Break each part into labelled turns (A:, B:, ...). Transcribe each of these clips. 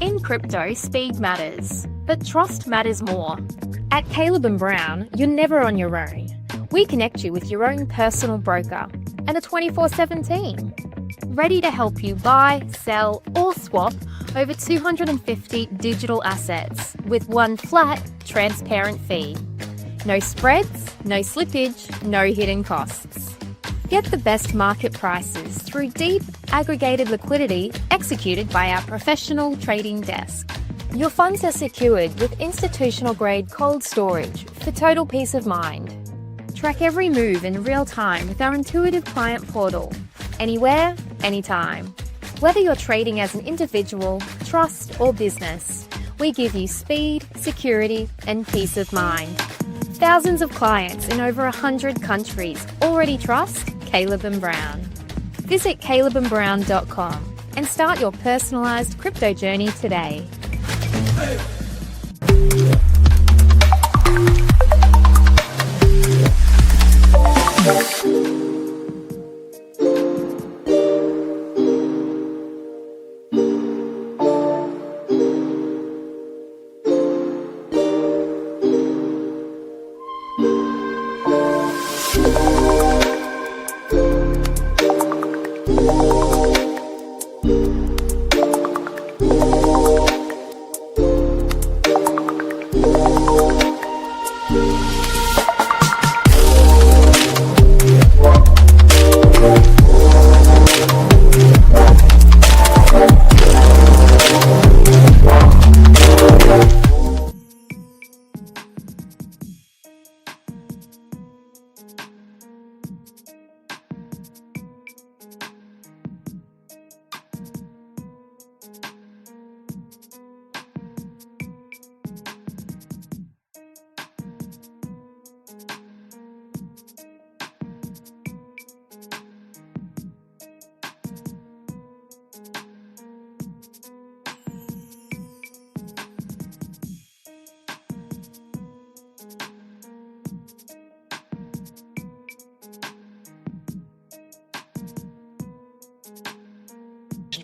A: In crypto, speed matters, but trust matters more. At Caleb & Brown, you're never on your own. We connect you with your own personal broker and a 24/7 team, ready to help you buy, sell, or swap over 250 digital assets with one flat, transparent fee. No spreads, no slippage, no hidden costs. Get the best market prices through deep, aggregated liquidity executed by our professional trading desk. Your funds are secured with institutional-grade cold storage for total peace of mind. Track every move in real time with our intuitive client portal, anywhere, anytime. Whether you're trading as an individual, trust, or business, we give you speed, security, and peace of mind. Thousands of clients in over 100 countries already trust Caleb & Brown. Visit calebandbrown.com and start your personalized crypto journey today.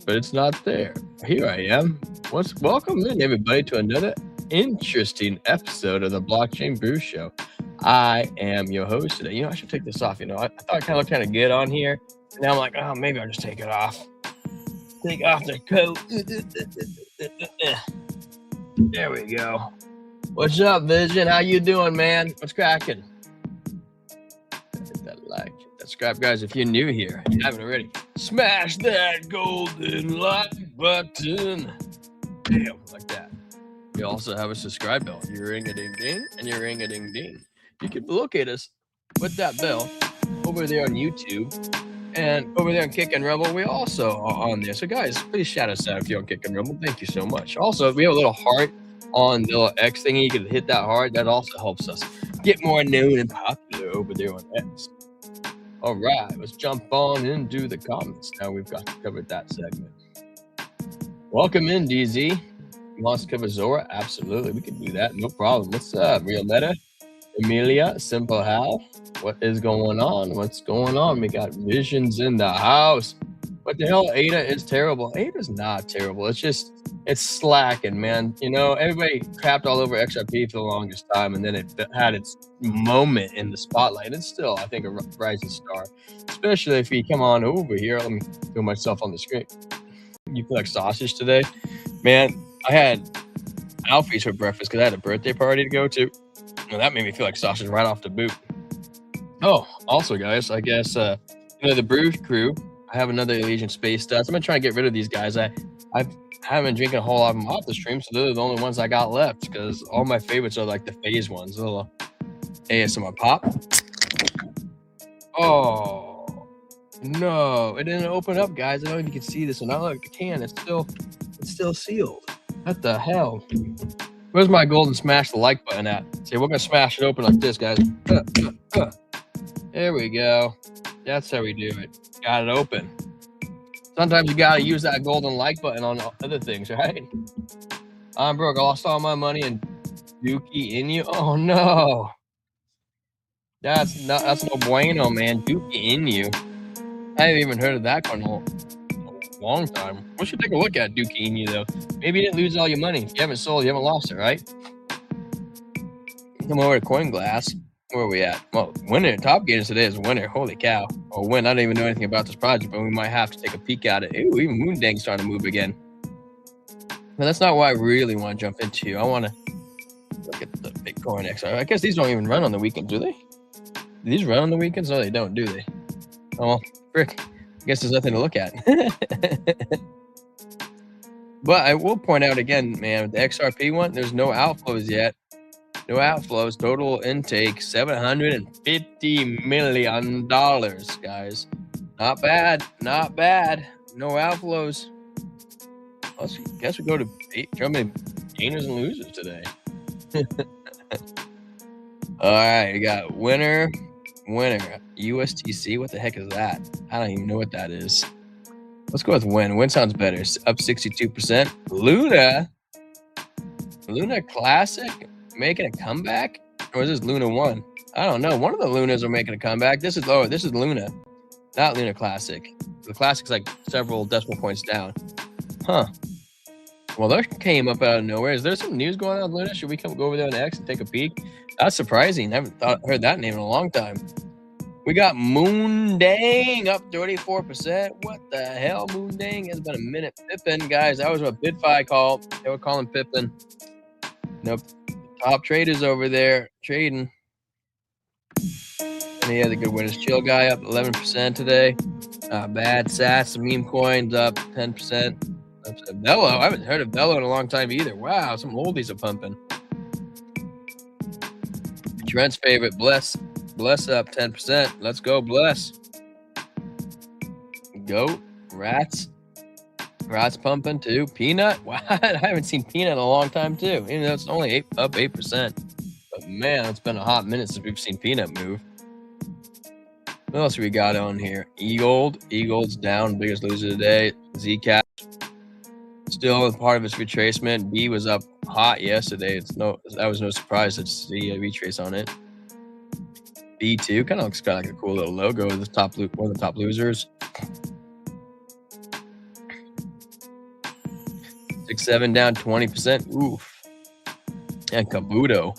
B: But it's not there. Here I am. Welcome in, everybody, to another interesting episode of the Blockchain Brew Show. I am your host today. I should take this off. I thought I kind of looked kind of good on here. And now I'm like, oh, maybe I'll just take it off. Take off the coat. There we go. What's up, Vision? How you doing, man? What's cracking? Hit that like, hit that subscribe, guys. If you're new here, you haven't already, smash that golden like button. Damn, like that. You also have a subscribe bell. Your ring-a-ding-ding and your ring-a-ding-ding. You can locate us with that bell over there on YouTube and over there on Kick and Rumble. We also are on there. So, guys, please shout us out if you're on Kick and Rumble. Thank you so much. Also, we have a little heart on the little X thingy. You can hit that heart. That also helps us get more known and popular over there on X. All right, let's jump on into the comments. Now we've got covered that segment. Welcome in, DZ. You want to cover Zora? Absolutely, we can do that. No problem. What's up, Real Meta? Emilia, Simple Hal. What is going on? What's going on? We got Visions in the house. What the hell? Ada is terrible. Ada's not terrible. It's slacking, man. Everybody crapped all over XRP for the longest time, and then it had its moment in the spotlight. It's still, I think, a rising star, especially if you come on over here. Let me do myself on the screen. You feel like sausage today? Man, I had Alfie's for breakfast because I had a birthday party to go to, and that made me feel like sausage right off the boot. Oh, also, guys, I guess, the Brew crew, I have another Elysian Space Stats. I'm going to try and get rid of these guys. I haven't been drinking a whole lot of them off the stream, so they're the only ones I got left because all my favorites are like the phase ones. A little ASMR pop. Oh, no, it didn't open up, guys. I don't know if you can see this or not. Look, the can, it's still sealed. What the hell? Where's my golden smash the like button at? See, we're going to smash it open like this, guys. There we go. That's how we do it. Got it open. Sometimes you gotta use that golden like button on other things, right? I'm broke. I lost all my money and Dookie in you. Oh no. That's no bueno, man. Dookie in you. I haven't even heard of that one long time. We should take a look at Duquini though. Maybe you didn't lose all your money. If you haven't sold, you haven't lost it, right? Come over to CoinGlass. Where are we at? Well, winner, top gainers today is winner. Holy cow. Or win. I don't even know anything about this project, but we might have to take a peek at it. Ooh, even Moondang's starting to move again. But that's not what I really want to jump into. I want to look at the Bitcoin XR. I guess these don't even run on the weekends, do they? Do these run on the weekends? No, they don't, do they? Oh, well, frick. I guess there's nothing to look at. But I will point out again, man, the XRP one, there's no outflows yet. No outflows. Total intake $750 million, guys. Not bad. Not bad. No outflows. I guess we go to jumping gainers and losers today. All right, we got winner. USTC. What the heck is that? I don't even know what that is. Let's go with win. Win sounds better. Up 62%. Luna Classic making a comeback, or is this Luna 1? I don't know. One of the Lunas are making a comeback. This is Luna, not Luna Classic. The Classic's like several decimal points down. Huh. Well, that came up out of nowhere. Is there some news going on, Luna? Should we go over there on X and take a peek? That's surprising. I haven't heard that name in a long time. We got Moondang up 34%. What the hell, Moondang? It's been a minute. Pippin, guys. That was a BitFi call. They were calling Pippin. Nope. Top traders over there trading. Any other good winners? Chill Guy up 11% today. Bad. Sats, the meme coins up 10%. Bello. I haven't heard of Bello in a long time either. Wow, some oldies are pumping. Trent's favorite, Bless up 10%. Let's go, Bless. Goat, Rats pumping too. Peanut, wow, I haven't seen Peanut in a long time too. Even though it's only up 8%. But man, it's been a hot minute since we've seen Peanut move. What else we got on here? Eagle's down, biggest loser today. Zcash still part of its retracement. B was up hot yesterday. That was no surprise to see a retrace on it. B2 kind of looks like a cool little logo. The one of the top losers. 6-7 down 20%. Oof. And Kabuto.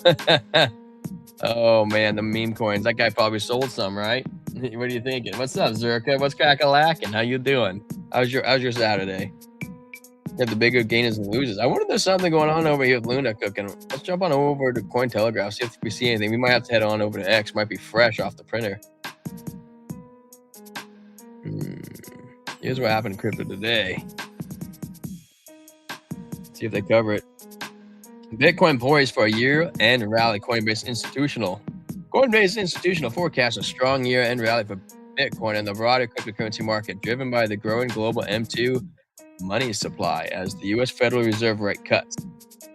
B: Oh man, the meme coins. That guy probably sold some, right? What are you thinking? What's up, Zerka? What's crackalacking? How you doing? How's your Saturday? You have the bigger gainers and losers. I wonder if there's something going on over here with Luna cooking. Let's jump on over to Cointelegraph, see if we see anything. We might have to head on over to X. Might be fresh off the printer. Here's what happened in crypto today. See if they cover it. Bitcoin poised for a year-end rally. Coinbase Institutional forecasts a strong year-end rally for Bitcoin and the broader cryptocurrency market, driven by the growing global M2 money supply as the U.S. Federal Reserve rate cuts.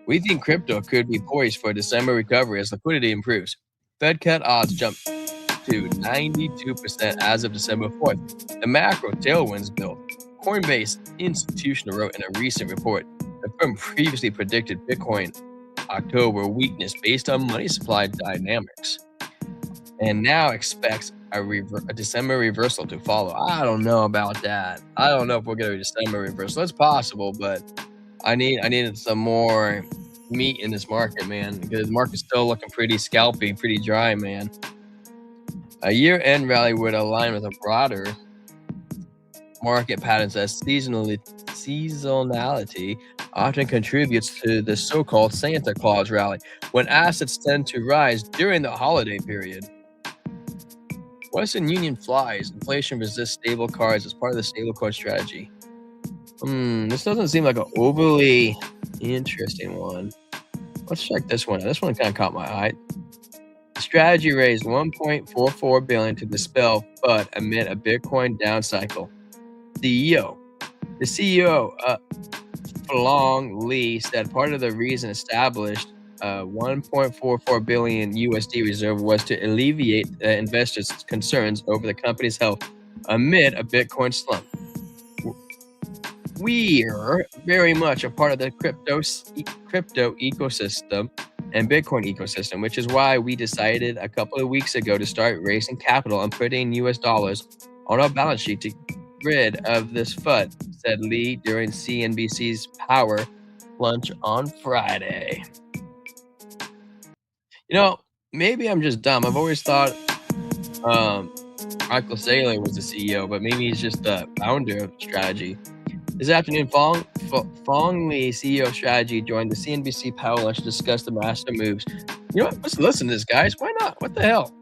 B: We think crypto could be poised for a December recovery as liquidity improves. Fed cut odds jump to 92% as of December 4th. The macro tailwinds build. Coinbase Institutional wrote in a recent report, the firm previously predicted Bitcoin October weakness based on money supply dynamics, and now expects a December reversal to follow. I don't know about that. I don't know if we'll get a December reversal. It's possible, but I needed some more meat in this market, man, because the market's still looking pretty scalpy, pretty dry, man. A year-end rally would align with a broader market patterns as seasonality often contributes to the so-called Santa Claus rally, when assets tend to rise during the holiday period. Western Union flies. Inflation resists stable cards as part of the stablecoin strategy. This doesn't seem like an overly interesting one. Let's check this one. This one kind of caught my eye. The strategy raised $1.44 billion to dispel FUD amid a Bitcoin down cycle. The CEO, Long Lee, said part of the reason established $1.44 billion USD reserve was to alleviate investors' concerns over the company's health amid a Bitcoin slump. We're very much a part of the crypto ecosystem and Bitcoin ecosystem, which is why we decided a couple of weeks ago to start raising capital and putting US dollars on our balance sheet to rid of this FUD, said Lee during CNBC's Power Lunch on Friday. You know, maybe I'm just dumb. I've always thought Michael Saylor was the CEO, but maybe he's just the founder of strategy. This afternoon, Fong Lee, CEO of strategy, joined the CNBC Power Lunch to discuss the master moves. You know what? Let's listen to this, guys. Why not? What the hell?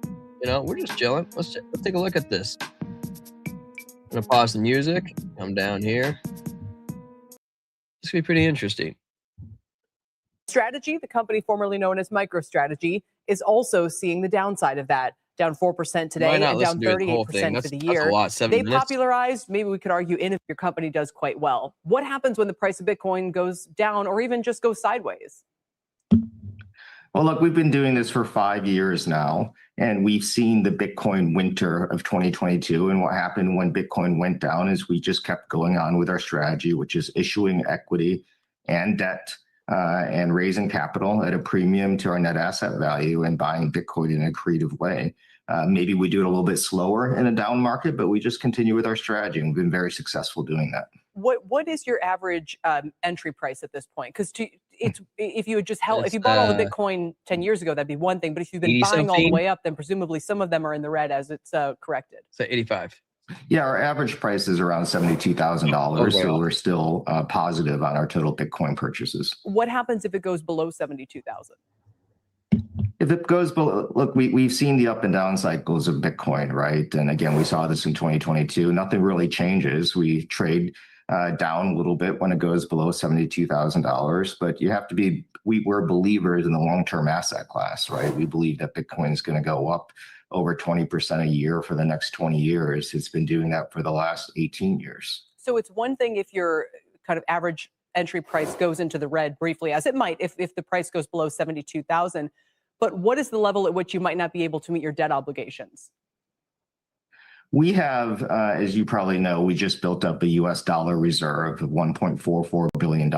B: You know, we're just chilling. Let's take a look at this. I'm gonna pause the music. Come down here. This could be pretty interesting.
C: Strategy, the company formerly known as MicroStrategy, is also seeing the downside of that. Down 4% today and down 38% for the year.
B: That's a lot, 7
C: they
B: minutes.
C: Popularized, maybe we could argue, in if your company does quite well. What happens when the price of Bitcoin goes down or even just goes sideways?
D: Well, look, we've been doing this for 5 years now, and we've seen the Bitcoin winter of 2022. And what happened when Bitcoin went down is we just kept going on with our strategy, which is issuing equity and debt and raising capital at a premium to our net asset value and buying Bitcoin in a creative way. Maybe we do it a little bit slower in a down market, but we just continue with our strategy, and we've been very successful doing that.
C: What is your average entry price at this point? Because if you had just held, if you bought all the Bitcoin 10 years ago, that'd be one thing. But if you've been buying all the way up, then presumably some of them are in the red as it's corrected.
B: So 85.
D: Yeah, our average price is around $72,000, so we're still positive on our total Bitcoin purchases.
C: What happens if it goes below 72,000?
D: If it goes below, look, we've seen the up and down cycles of Bitcoin, right? And again, we saw this in 2022. Nothing really changes. We trade down a little bit when it goes below $72,000, but you have to be, we're believers in the long-term asset class, right? We believe that Bitcoin is going to go up over 20% a year for the next 20 years. It's been doing that for the last 18 years.
C: So it's one thing if your kind of average entry price goes into the red briefly, as it might if the price goes below 72,000. But what is the level at which you might not be able to meet your debt obligations?
D: We have, as you probably know, we just built up a US dollar reserve of $1.44 billion,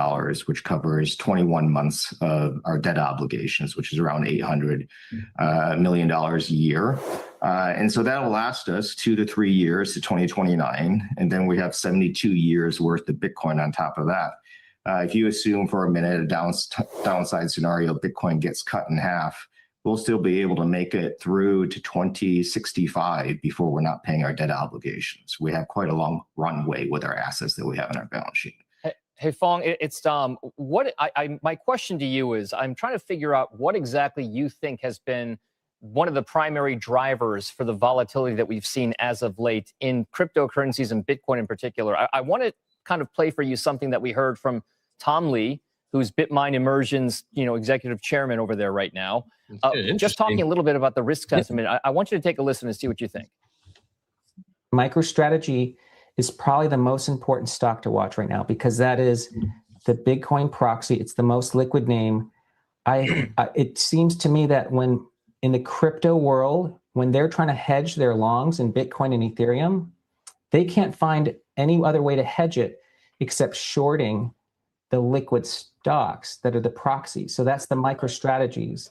D: which covers 21 months of our debt obligations, which is around $800 million a year. And so that'll last us 2 to 3 years to 2029. And then we have 72 years worth of Bitcoin on top of that. If you assume for a minute a downside scenario, Bitcoin gets cut in half, we'll still be able to make it through to 2065 before we're not paying our debt obligations. We have quite a long runway with our assets that we have in our balance sheet.
E: Hey Fong, it's Dom. My question to you is, I'm trying to figure out what exactly you think has been one of the primary drivers for the volatility that we've seen as of late in cryptocurrencies and Bitcoin in particular. I want to kind of play for you something that we heard from Tom Lee, who's BitMine Immersion's executive chairman over there right now. Just talking a little bit about the risk sentiment. I want you to take a listen and see what you think.
F: MicroStrategy is probably the most important stock to watch right now because that is the Bitcoin proxy. It's the most liquid name. It seems to me that when in the crypto world, when they're trying to hedge their longs in Bitcoin and Ethereum, they can't find any other way to hedge it except shorting the liquid stocks that are the proxy. So that's the MicroStrategies.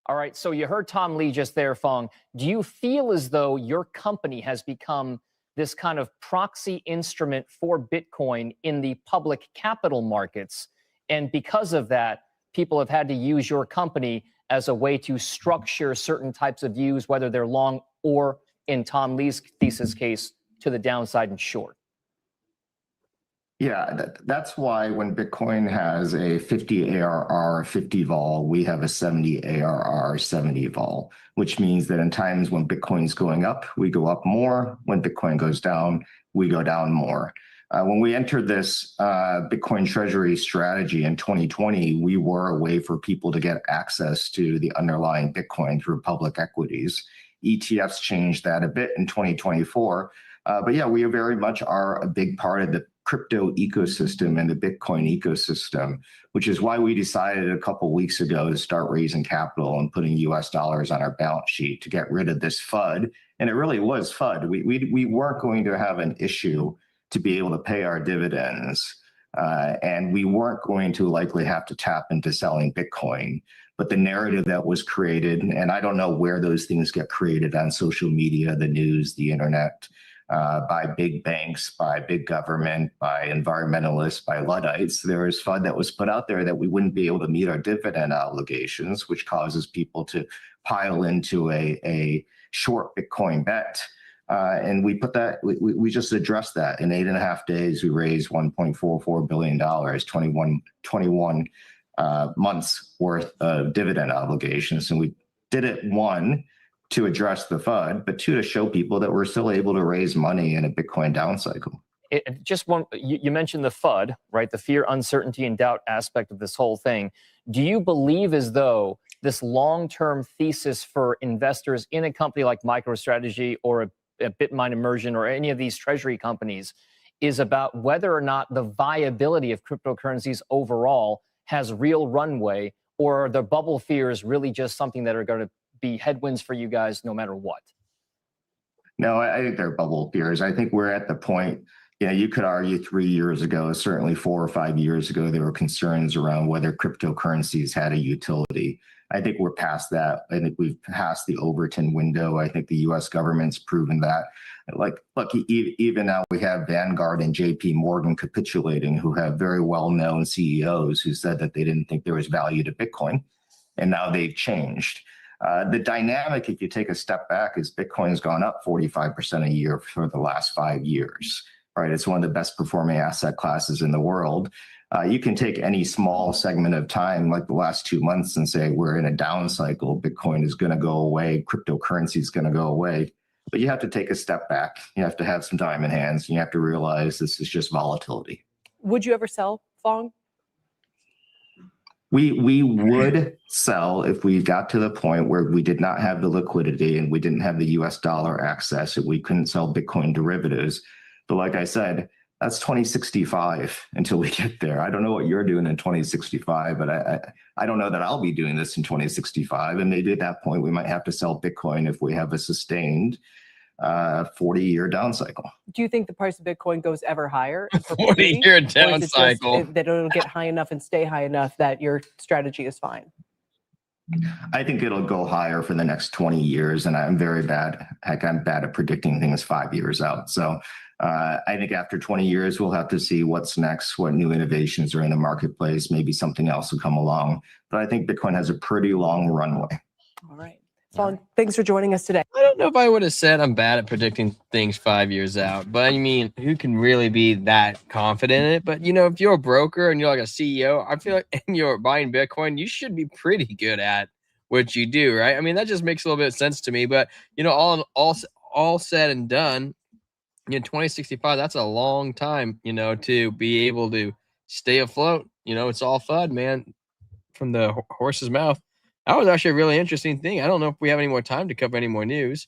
E: All right, so you heard Tom Lee just there, Fong. Do you feel as though your company has become this kind of proxy instrument for Bitcoin in the public capital markets? And because of that, people have had to use your company as a way to structure certain types of views, whether they're long or, in Tom Lee's thesis case, to the downside and short.
D: Yeah, that's why when Bitcoin has a 50 ARR, 50 vol, we have a 70 ARR, 70 vol, which means that in times when Bitcoin's going up, we go up more. When Bitcoin goes down, we go down more. When we entered this Bitcoin treasury strategy in 2020, we were a way for people to get access to the underlying Bitcoin through public equities. ETFs changed that a bit in 2024. But yeah, we very much are a big part of the crypto ecosystem and the Bitcoin ecosystem, which is why we decided a couple of weeks ago to start raising capital and putting US dollars on our balance sheet to get rid of this FUD. And it really was FUD. We weren't going to have an issue to be able to pay our dividends. And we weren't going to likely have to tap into selling Bitcoin. But the narrative that was created, and I don't know where those things get created on social media, the news, the internet, by big banks, by big government, by environmentalists, by Luddites. There is FUD that was put out there that we wouldn't be able to meet our dividend obligations, which causes people to pile into a short Bitcoin bet. And we put that, we just addressed that. In 8.5 days, we raised $1.44 billion, 21 months worth of dividend obligations. And we did it, one, to address the FUD, but two, to show people that we're still able to raise money in a Bitcoin down cycle.
E: You mentioned the FUD, right? The fear, uncertainty, and doubt aspect of this whole thing. Do you believe as though this long-term thesis for investors in a company like MicroStrategy or a BitMine Immersion or any of these treasury companies is about whether or not the viability of cryptocurrencies overall has real runway, or the bubble fear is really just something that are going to be headwinds for you guys no matter what?
D: No, I think they're bubble fears. I think we're at the point, you could argue 3 years ago, certainly 4 or 5 years ago, there were concerns around whether cryptocurrencies had a utility. I think we're past that. I think we've passed the Overton window. I think the US government's proven that. Look, even now we have Vanguard and JP Morgan capitulating, who have very well-known CEOs who said that they didn't think there was value to Bitcoin, and now they've changed. The dynamic, if you take a step back, is Bitcoin's gone up 45% a year for the last 5 years, right? It's one of the best performing asset classes in the world. You can take any small segment of time, like the last 2 months, and say we're in a down cycle. Bitcoin is going to go away. Cryptocurrency is going to go away. But you have to take a step back. You have to have some time in hands, and you have to realize this is just volatility.
C: Would you ever sell, Phong?
D: We would sell if we got to the point where we did not have the liquidity and we didn't have the US dollar access, and we couldn't sell Bitcoin derivatives. But like I said, that's 2065 until we get there. I don't know what you're doing in 2065, but I don't know that I'll be doing this in 2065. And maybe at that point, we might have to sell Bitcoin if we have a sustained 40-year down cycle.
C: Do you think the price of Bitcoin goes ever higher?
B: 40-year down cycle.
C: That it'll get high enough and stay high enough that your strategy is fine?
D: I think it'll go higher for the next 20 years. And I'm very bad. Heck, I'm bad at predicting things 5 years out. So I think after 20 years, we'll have to see what's next, what new innovations are in the marketplace. Maybe something else will come along. But I think Bitcoin has a pretty long runway.
C: All right. Phong, thanks for joining us today.
B: I don't know if I would have said I'm bad at predicting things 5 years out, but I mean, who can really be that confident in it? But, if you're a broker and you're like a CEO, I feel like and you're buying Bitcoin, you should be pretty good at what you do, right? I mean, that just makes a little bit of sense to me. But, all said and done, 2065, that's a long time, to be able to stay afloat. It's all FUD, man, from the horse's mouth. That was actually a really interesting thing. I don't know if we have any more time to cover any more news.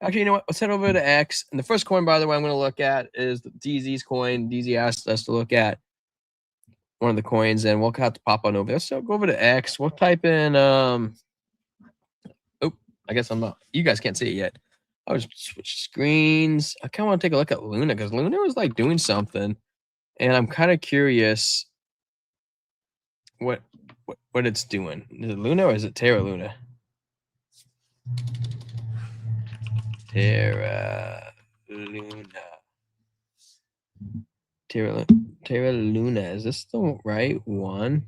B: Actually, you know what? Let's head over to X. And the first coin, by the way, I'm going to look at is DZ's coin. DZ asked us to look at one of the coins, and we'll have to pop on over there. So go over to X. We'll type in, I guess I'm not, you guys can't see it yet. I'll just switch screens. I kind of want to take a look at Luna because Luna was like doing something. And I'm kind of curious what it's doing. Is it Luna or is it Terra Luna? Terra Luna. Is this the right one?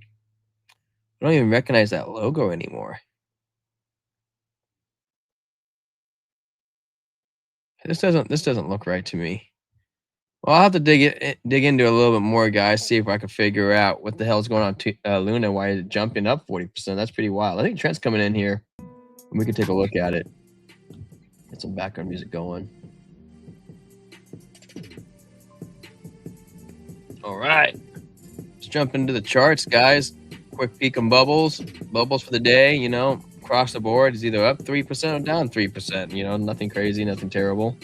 B: I don't even recognize that logo anymore. This doesn't look right to me. Well, I'll have to dig into it a little bit more, guys. See if I can figure out what the hell is going on to Luna. Why is it jumping up 40%? That's pretty wild. I think Trent's coming in here, and we can take a look at it. Get some background music going. All right, let's jump into the charts, guys. Quick peek on bubbles. Bubbles for the day. Across the board is either up 3% or down 3%. Nothing crazy, nothing terrible.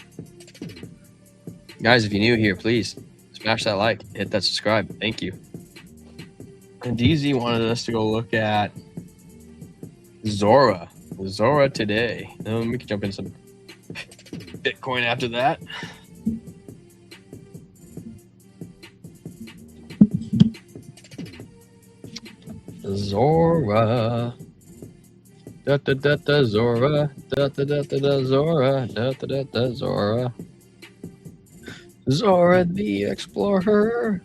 B: Guys, if you're new here, please smash that like, hit that subscribe. Thank you. And DZ wanted us to go look at Zora today. We can jump into some Bitcoin after that. Zora. Da da da da Zora. Da da da da da Zora. Da da da da Zora. Zora the Explorer.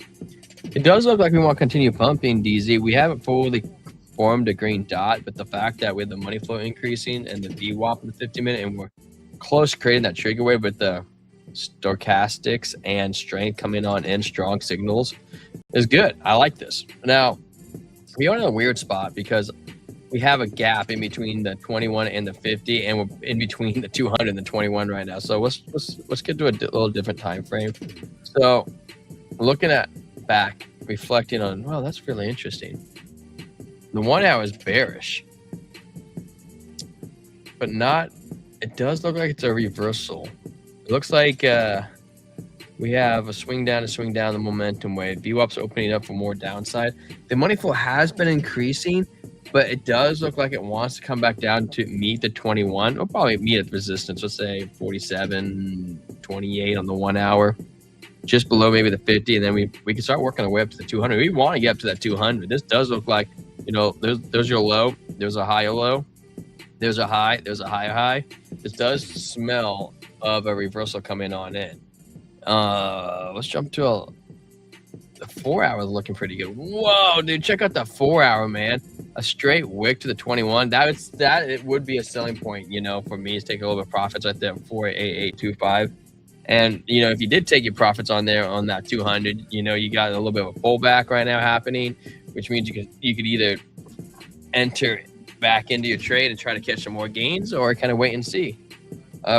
B: It does look like we want to continue pumping, DZ. We haven't fully formed a green dot, but the fact that with the money flow increasing and the VWAP in the 50-minute, and we're close to creating that trigger wave with the stochastics and strength coming on in strong signals is good. I like this. Now, we are in a weird spot because we have a gap in between the 21 and the 50, and we're in between the 200 and the 21 right now. So let's get to a little different time frame. So looking at back, reflecting on, well, that's really interesting. The 1 hour is bearish, but not. It does look like it's a reversal. It looks like we have a swing down the momentum wave. VWAP's opening up for more downside. The money flow has been increasing, but it does look like it wants to come back down to meet the 21. It'll probably meet at resistance. Let's say 47.28 on the 1 hour, just below maybe the 50, and then we can start working our way up to the 200. We want to get up to that 200. This does look like, you know, there's your low, there's a higher low, there's a high, there's a higher high. This does smell of a reversal coming on in. Let's jump to the 4 hour looking pretty good. Whoa, dude, check out the 4 hour, man. A straight wick to the 21. It would be a selling point, you know, for me is take a little bit of profits right there, 48825. And you know, if you did take your profits on there on that 200, you know, you got a little bit of a pullback right now happening, which means you could either enter back into your trade and try to catch some more gains, or kind of wait and see.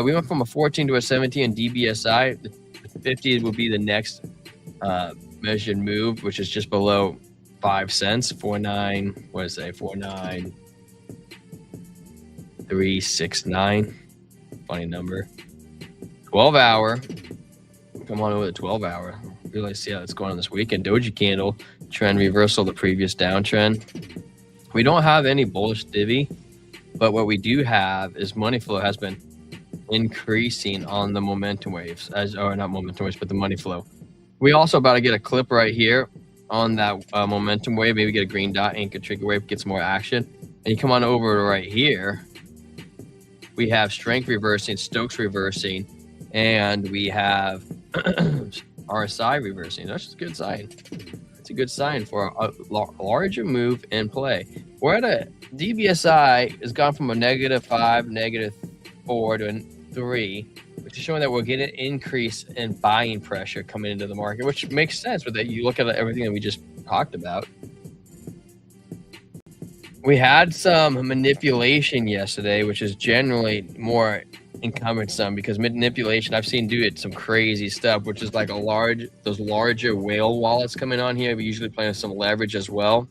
B: We went from a 14 to a 17 in DBSI. The 50 will be the next measured move, which is just below 5 cents. 49369. Funny number. 12 hour. Come on over the 12 hour. Really see how it's going on this weekend. Doji candle trend reversal, the previous downtrend. We don't have any bullish divvy, but what we do have is money flow has been increasing on the momentum waves, or not momentum waves, but the money flow. We also about to get a clip right here on that momentum wave. Maybe get a green dot, anchor trigger wave, get some more action. And you come on over right here. We have strength reversing, Stokes reversing, and we have RSI reversing. That's a good sign. It's a good sign for a larger move in play. We're at a DBSI has gone from a -5, -4 to a 3, which is showing that we're getting an increase in buying pressure coming into the market, which makes sense with that. You look at everything that we just talked about. We had some manipulation yesterday, which is generally more cumbersome because manipulation I've seen do it some crazy stuff, which is like those larger whale wallets coming on here. We usually play with some leverage as well,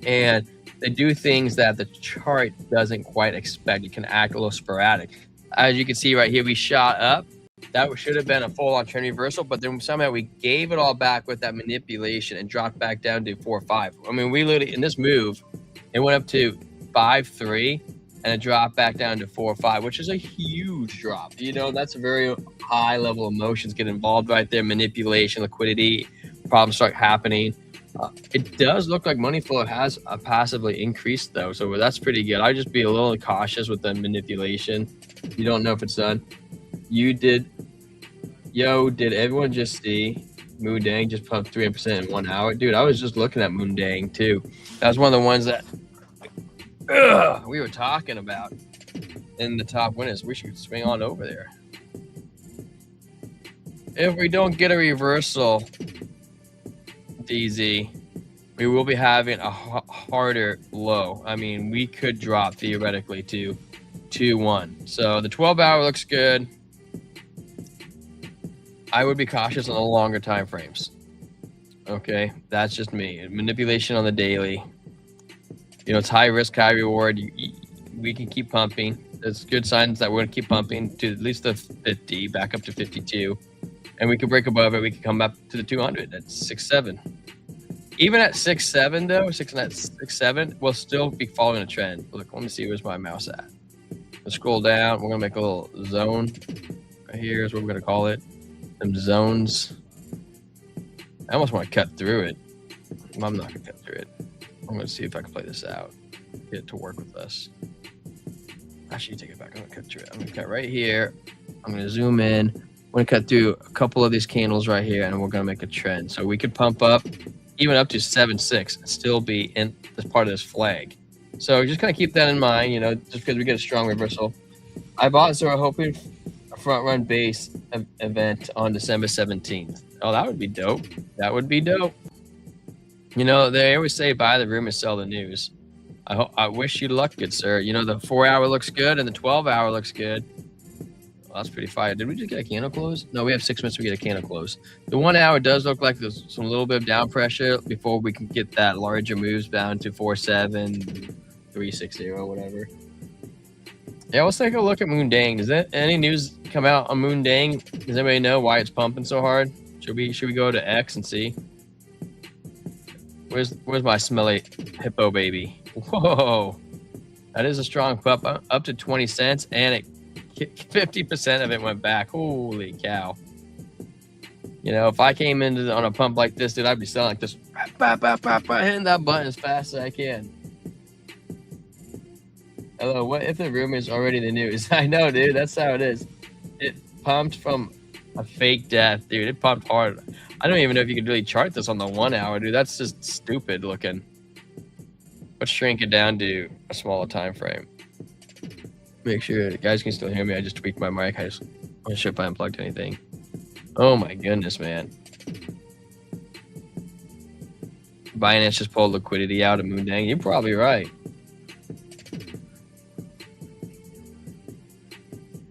B: and they do things that the chart doesn't quite expect. It can act a little sporadic. As you can see right here, we shot up. That should have been a full-on trend reversal, but then somehow we gave it all back with that manipulation and dropped back down to 4.5. I mean, we literally in this move, it went up to 5.3. and it dropped back down to 4.5, which is a huge drop. You know, that's a very high level of emotions get involved right there. Manipulation, liquidity, problems start happening. It does look like money flow has passively increased though, so that's pretty good. I'd just be a little cautious with the manipulation. You don't know if it's done. Did everyone just see Moondang just pumped 300% in 1 hour? Dude, I was just looking at Moondang too. That was one of the ones that we were talking about in the top winners. We should swing on over there. If we don't get a reversal, DZ, we will be having a harder low. I mean, we could drop theoretically to 2-1. So the 12 hour looks good. I would be cautious on the longer time frames. Okay, that's just me. Manipulation on the daily. You know, it's high risk, high reward. We can keep pumping. There's good signs that we're going to keep pumping to at least the 50, back up to 52. And we can break above it. We can come up to the 200. That's 6.7. Even at 6.7, though, 6.7, we'll still be following a trend. Look, let me see. Where's my mouse at? Let's scroll down. We're going to make a little zone. Right here is what we're going to call it. Some zones. I almost want to cut through it. I'm not going to cut through it. I'm going to see if I can play this out. Get it to work with us. Actually, take it back. I'm going to cut through it. I'm going to cut right here. I'm going to zoom in. we're going to cut through a couple of these candles right here, and we're going to make a trend. So we could pump up even up to 7.6 and still be in this part of this flag. So just kind of keep that in mind, you know, just because we get a strong reversal. I bought Zora hoping a front run base event on December 17th. Oh, that would be dope. That would be dope. You know, they always say buy the rumors, sell the news. I wish you luck, good sir. You know, the 4-hour looks good and the 12-hour looks good. Well, that's pretty fire. Did we just get a candle close? No, we have 6 minutes to get a candle close. The 1 hour does look like there's some little bit of down pressure before we can get that larger moves down to 4.7, 3.60, whatever. Yeah, let's take a look at Moon Dang. Does that any news come out on Moon Dang? Does anybody know why it's pumping so hard? Should we go to X and see? Where's my smelly hippo baby? Whoa, that is a strong pump up to 20 cents, and it 50% of it went back. Holy cow! You know, if I came into on a pump like this, dude, I'd be selling like this, hitting that button as fast as I can. Hello, what if the rumor is already the news? I know, dude. That's how it is. It pumped from a fake death, dude. It pumped hard. I don't even know if you could really chart this on the 1 hour, dude. That's just stupid looking. Let's shrink it down to a smaller time frame. Make sure the guys can still hear me. I just tweaked my mic. I'm not sure if I unplugged anything. Oh my goodness, man. Binance just pulled liquidity out of Moon Dang. You're probably right.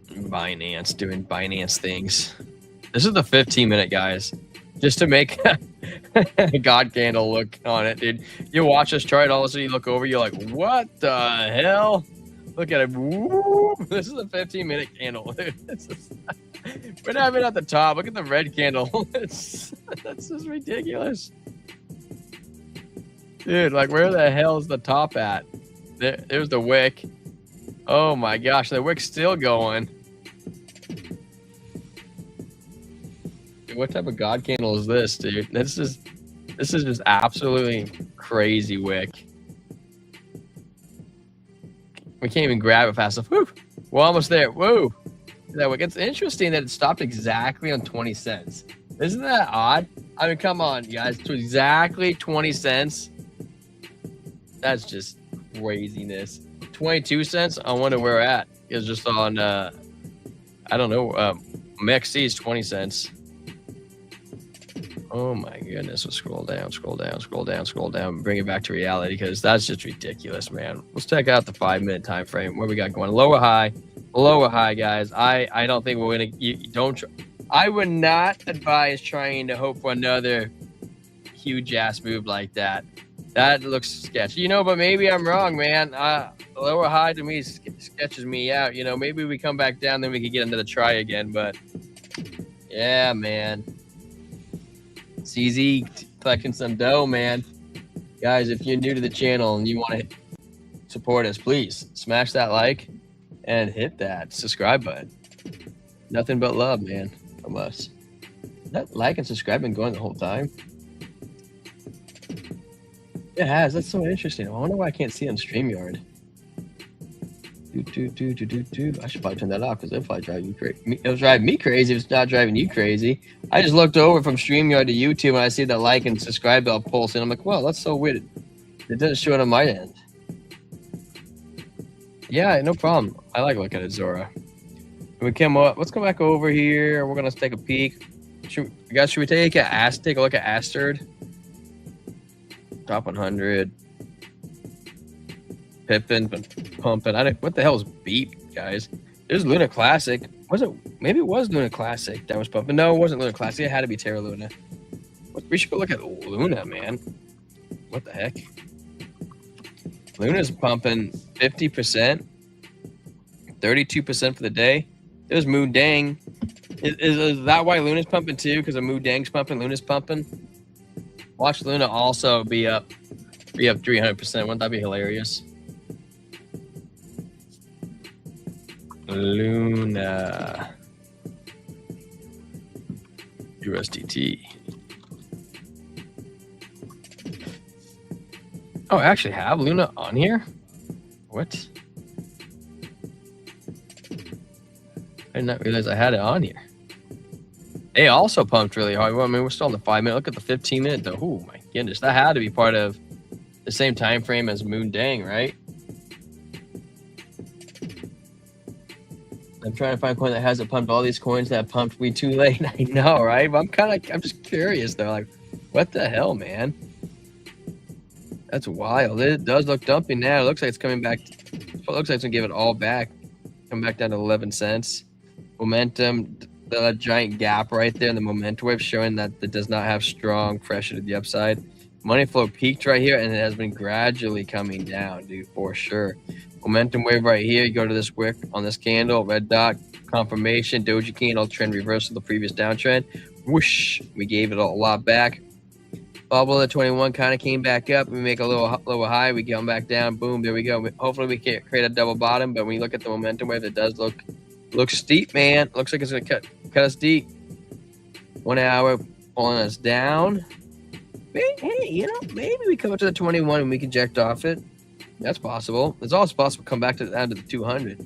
B: Binance doing Binance things. This is the 15-minute, guys. Just to make a God candle look on it, dude. You watch this chart, all of a sudden you look over, you're like, what the hell? Look at it. Woo! This is a 15-minute candle. We're not even at the top. Look at the red candle. That's just ridiculous. Dude, like, where the hell is the top at? There's the wick. Oh my gosh, the wick's still going. What type of God candle is this, dude? This is just absolutely crazy wick. We can't even grab it fast enough. Woo! We're almost there. Woo! That wick. It's interesting that it stopped exactly on 20 cents. Isn't that odd? I mean, come on, guys. To exactly 20 cents. That's just craziness. 22 cents. I wonder where we're at. It's just on. I don't know. MXC is 20 cents. Oh my goodness, let's scroll down, bring it back to reality, because that's just ridiculous, man. Let's check out the 5-minute time frame. What we got going? Lower high, guys. I don't think we're gonna. I would not advise trying to hope for another huge ass move like that. That looks sketchy, you know, but maybe I'm wrong, man. Lower high to me sketches me out. You know, maybe we come back down, then we can get another try again. But yeah, man. CZ collecting some dough, man. Guys, if you're new to the channel and you want to support us, please smash that like and hit that subscribe button. Nothing but love, man, from us. That like and subscribe been going the whole time? It has. That's so interesting. I wonder why I can't see on StreamYard. I should probably turn that off because it'll probably drive you crazy. It'll drive me crazy if it's not driving you crazy. I just looked over from StreamYard to YouTube and I see the like and subscribe bell pulse, and I'm like, well, that's so weird. It doesn't show it on my end. Yeah, no problem. I like looking at Zora. We came up. Let's go back over here. We're gonna take a peek. Should we take a look at Asterd? Top 100. Pippin, pumping. What the hell is Beep, guys? There's Luna Classic. Was it? Maybe it was Luna Classic that was pumping. No, it wasn't Luna Classic. It had to be Terra Luna. We should go look at Luna, man. What the heck? Luna's pumping 50%, 32% for the day. There's Moon Dang. Is that why Luna's pumping too? Because Moon Dang's pumping, Luna's pumping. Watch Luna also be up 300%. Wouldn't that be hilarious? Luna USDT. Oh, I actually have Luna on here? What? I did not realize I had it on here. They also pumped really hard. Well, I mean, we're still on the 5 minute. Look at the 15 minute though. Oh my goodness, that had to be part of the same time frame as Moon Dang, right? I'm trying to find a coin that hasn't pumped. All these coins that pumped we too late. I know, right? But I'm just curious though. Like, what the hell, man? That's wild. It does look dumpy now. It looks like it's coming back. It looks like it's gonna give it all back. Come back down to 11 cents. Momentum, the giant gap right there in the momentum wave showing that it does not have strong pressure to the upside. Money flow peaked right here and it has been gradually coming down, dude, for sure. Momentum wave right here. You go to this wick on this candle, red dot, confirmation, doji candle, trend reversal of the previous downtrend. Whoosh, we gave it a lot back. Bubble at 21 kind of came back up. We make a little high. We get them back down. Boom, there we go. Hopefully we can create a double bottom. But when you look at the momentum wave, it does look steep, man. Looks like it's gonna cut us deep. 1 hour pulling us down. Hey, you know, maybe we come up to the 21 and we can eject off it. That's possible. It's also possible to come back to down to the 200.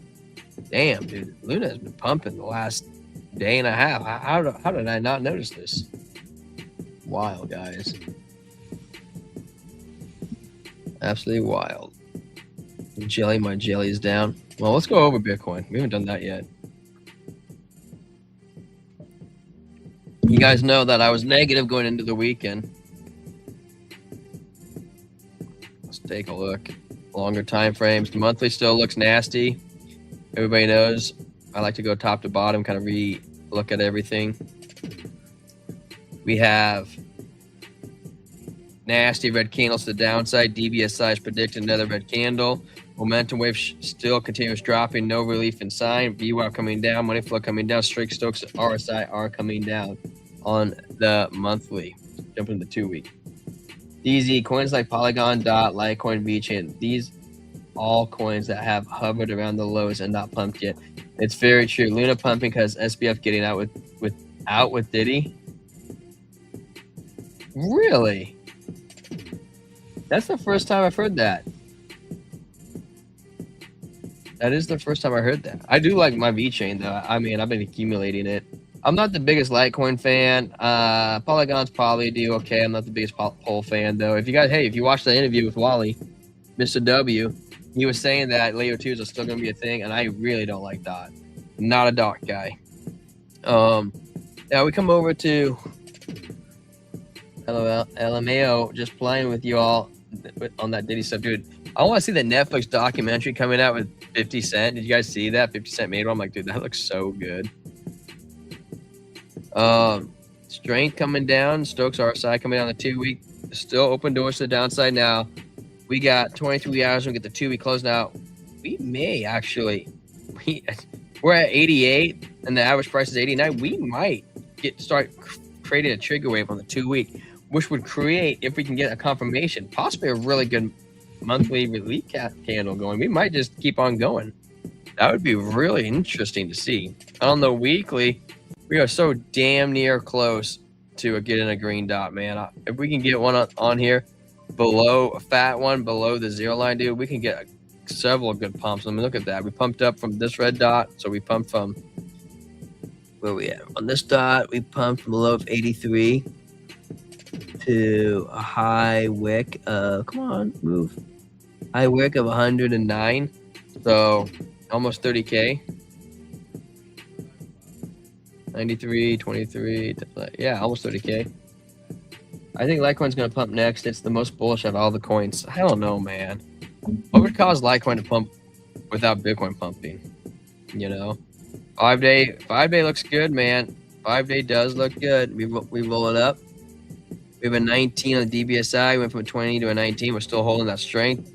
B: Damn, dude, Luna has been pumping the last day and a half. How did I not notice this? Wild, guys. Absolutely wild. My jelly is down. Well, let's go over Bitcoin. We haven't done that yet. You guys know that I was negative going into the weekend. Let's take a look. Longer time frames. The monthly still looks nasty. Everybody knows I like to go top to bottom, kind of look at everything. We have nasty red candles to the downside. DBSI is predicting another red candle. Momentum wave still continues dropping. No relief in sign. VWAP coming down. Money flow coming down. Strike Stokes RSI are coming down on the monthly. Jumping to the 2 week. DZ coins like Polygon, Dot, Litecoin, VeChain. These all coins that have hovered around the lows and not pumped yet. It's very true. Luna pumping because SBF getting out with Diddy. Really? That's the first time I've heard that. That is the first time I heard that. I do like my VeChain though. I mean, I've been accumulating it. I'm not the biggest Litecoin fan. Polygon's probably do okay. I'm not the biggest Pol fan though. If you watched the interview with Wally, Mr. W, he was saying that layer 2s are still going to be a thing, and I really don't like Dot. Not a Dot guy. Now we come over to LMAO, just playing with you all on that Diddy stuff, dude. I want to see the Netflix documentary coming out with 50 Cent. Did you guys see that? 50 Cent made one. I'm like, dude, that looks so good. Strength coming down. Stokes RSI coming down the 2 week. Still open doors to the downside now. We got 23 hours. We get the 2 week close now. We may actually, we're at 88 and the average price is 89. We might start creating a trigger wave on the 2 week, which would create, if we can get a confirmation, possibly a really good monthly relief candle going. We might just keep on going. That would be really interesting to see. On the weekly, we are so damn near close to getting a green dot, man. If we can get one on here below a fat one, below the 0 line, dude, we can get several good pumps. I mean, look at that. We pumped up from this red dot. So we pumped from where we at on this dot. We pumped from a low of 83 to a high wick of, come on, move. High wick of 109. So almost 30K. 93, 23, yeah, almost 30K. I think Litecoin's going to pump next. It's the most bullish of all the coins. I don't know, man. What would cause Litecoin to pump without Bitcoin pumping? You know, 5 day looks good, man. 5 day does look good. We roll it up. We have a 19 on the DBSI. We went from a 20 to a 19. We're still holding that strength.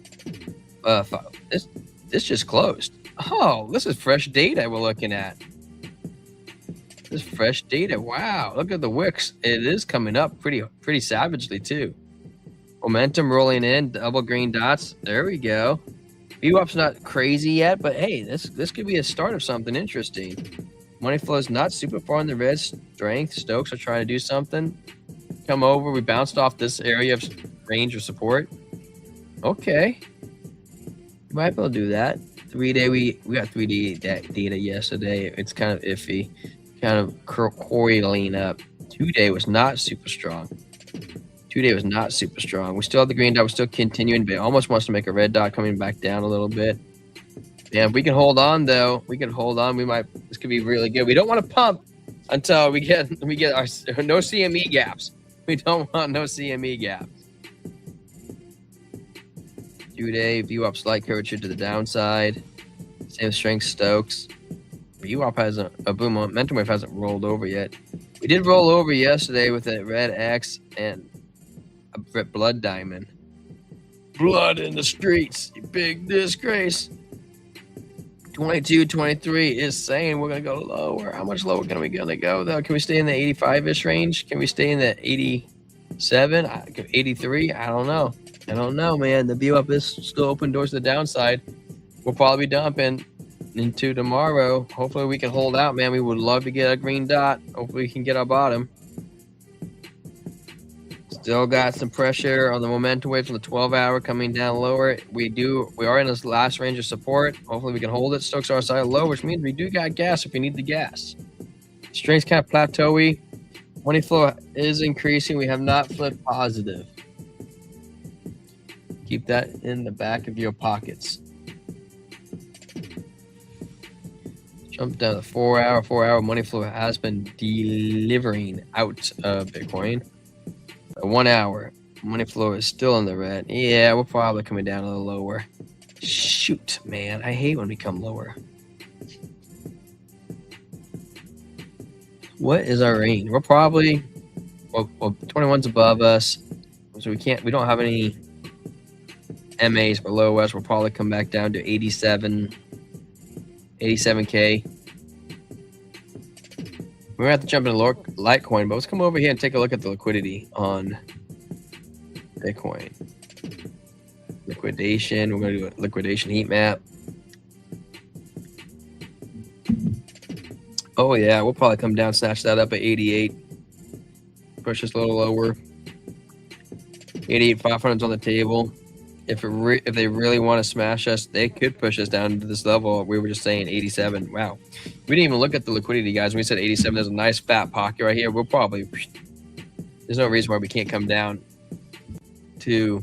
B: This just closed. Oh, this is fresh data we're looking at. This is fresh data. Wow, look at the wicks. It is coming up pretty savagely too. Momentum rolling in, double green dots. There we go. VWAP's not crazy yet, but hey, this could be a start of something interesting. Money flow is not super far in the red. Strength, Stokes are trying to do something. Come over. We bounced off this area of range of support. Okay. We might be able to do that. 3 day, we got 3D data yesterday. It's kind of iffy. kind of coiling up. 2-day was not super strong. 2-day was not super strong. We still have the green dot. We're still continuing, but it almost wants to make a red dot coming back down a little bit. Yeah, if we can hold on though, we can hold on. This could be really good. We don't want to pump until we get our no CME gaps. We don't want no CME gaps. 2-day VWAP slight curvature to the downside. Same strength Stokes. VWAP hasn't momentum wave hasn't rolled over yet. We did roll over yesterday with a red X and a blood diamond. Blood in the streets, you big disgrace. 22, 23 is saying we're gonna go lower. How much lower can we gonna go though? Can we stay in the 85-ish range? Can we stay in the 87, 83? I don't know. I don't know, man. The VWAP is still open doors to the downside. We'll probably be dumping into tomorrow. Hopefully we can hold out, man. We would love to get a green dot. Hopefully we can get our bottom. Still got some pressure on the momentum wave from the 12-hour coming down lower. We are in this last range of support. Hopefully we can hold it. Stokes are side low, which means we do got gas if we need the gas. Strength's kind of plateauy. Money flow is increasing. We have not flipped positive. Keep that in the back of your pockets. Jump down to 4-hour. 4-hour money flow has been delivering out of Bitcoin. 1 hour, money flow is still in the red. Yeah, we're probably coming down a little lower. Shoot, man. I hate when we come lower. What is our range? We're probably, well 21's above us. So we don't have any MAs below us. We'll probably come back down to 87K. We're going to have to jump into Litecoin, but let's come over here and take a look at the liquidity on Bitcoin. Liquidation. We're going to do a liquidation heat map. Oh, yeah. We'll probably come down, snatch that up at 88. Push us a little lower. 88, 500's on the table. If they really want to smash us, they could push us down to this level. We were just saying 87. Wow. We didn't even look at the liquidity, guys. When we said 87, there's a nice fat pocket right here. We'll probably, there's no reason why we can't come down to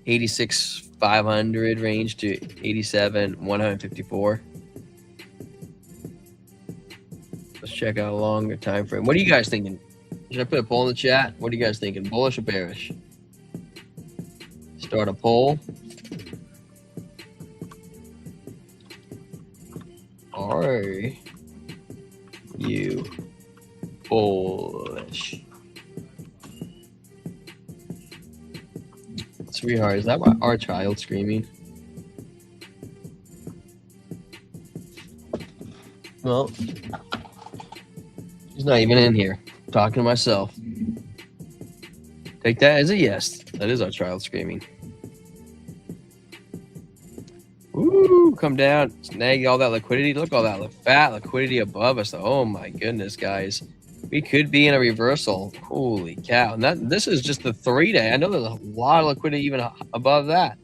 B: 86,500 range to 87,154. Let's check out a longer time frame. What are you guys thinking? Should I put a poll in the chat? What are you guys thinking? Bullish or bearish? Start a poll. Are you bullish? Sweetheart, is that our child screaming? Well, he's not even in here. I'm talking to myself. Take that as a yes. That is our child screaming. Ooh, come down, snag all that liquidity. Look, all that fat liquidity above us. Oh my goodness, guys. We could be in a reversal. Holy cow. And this is just the 3-day. I know there's a lot of liquidity even above that.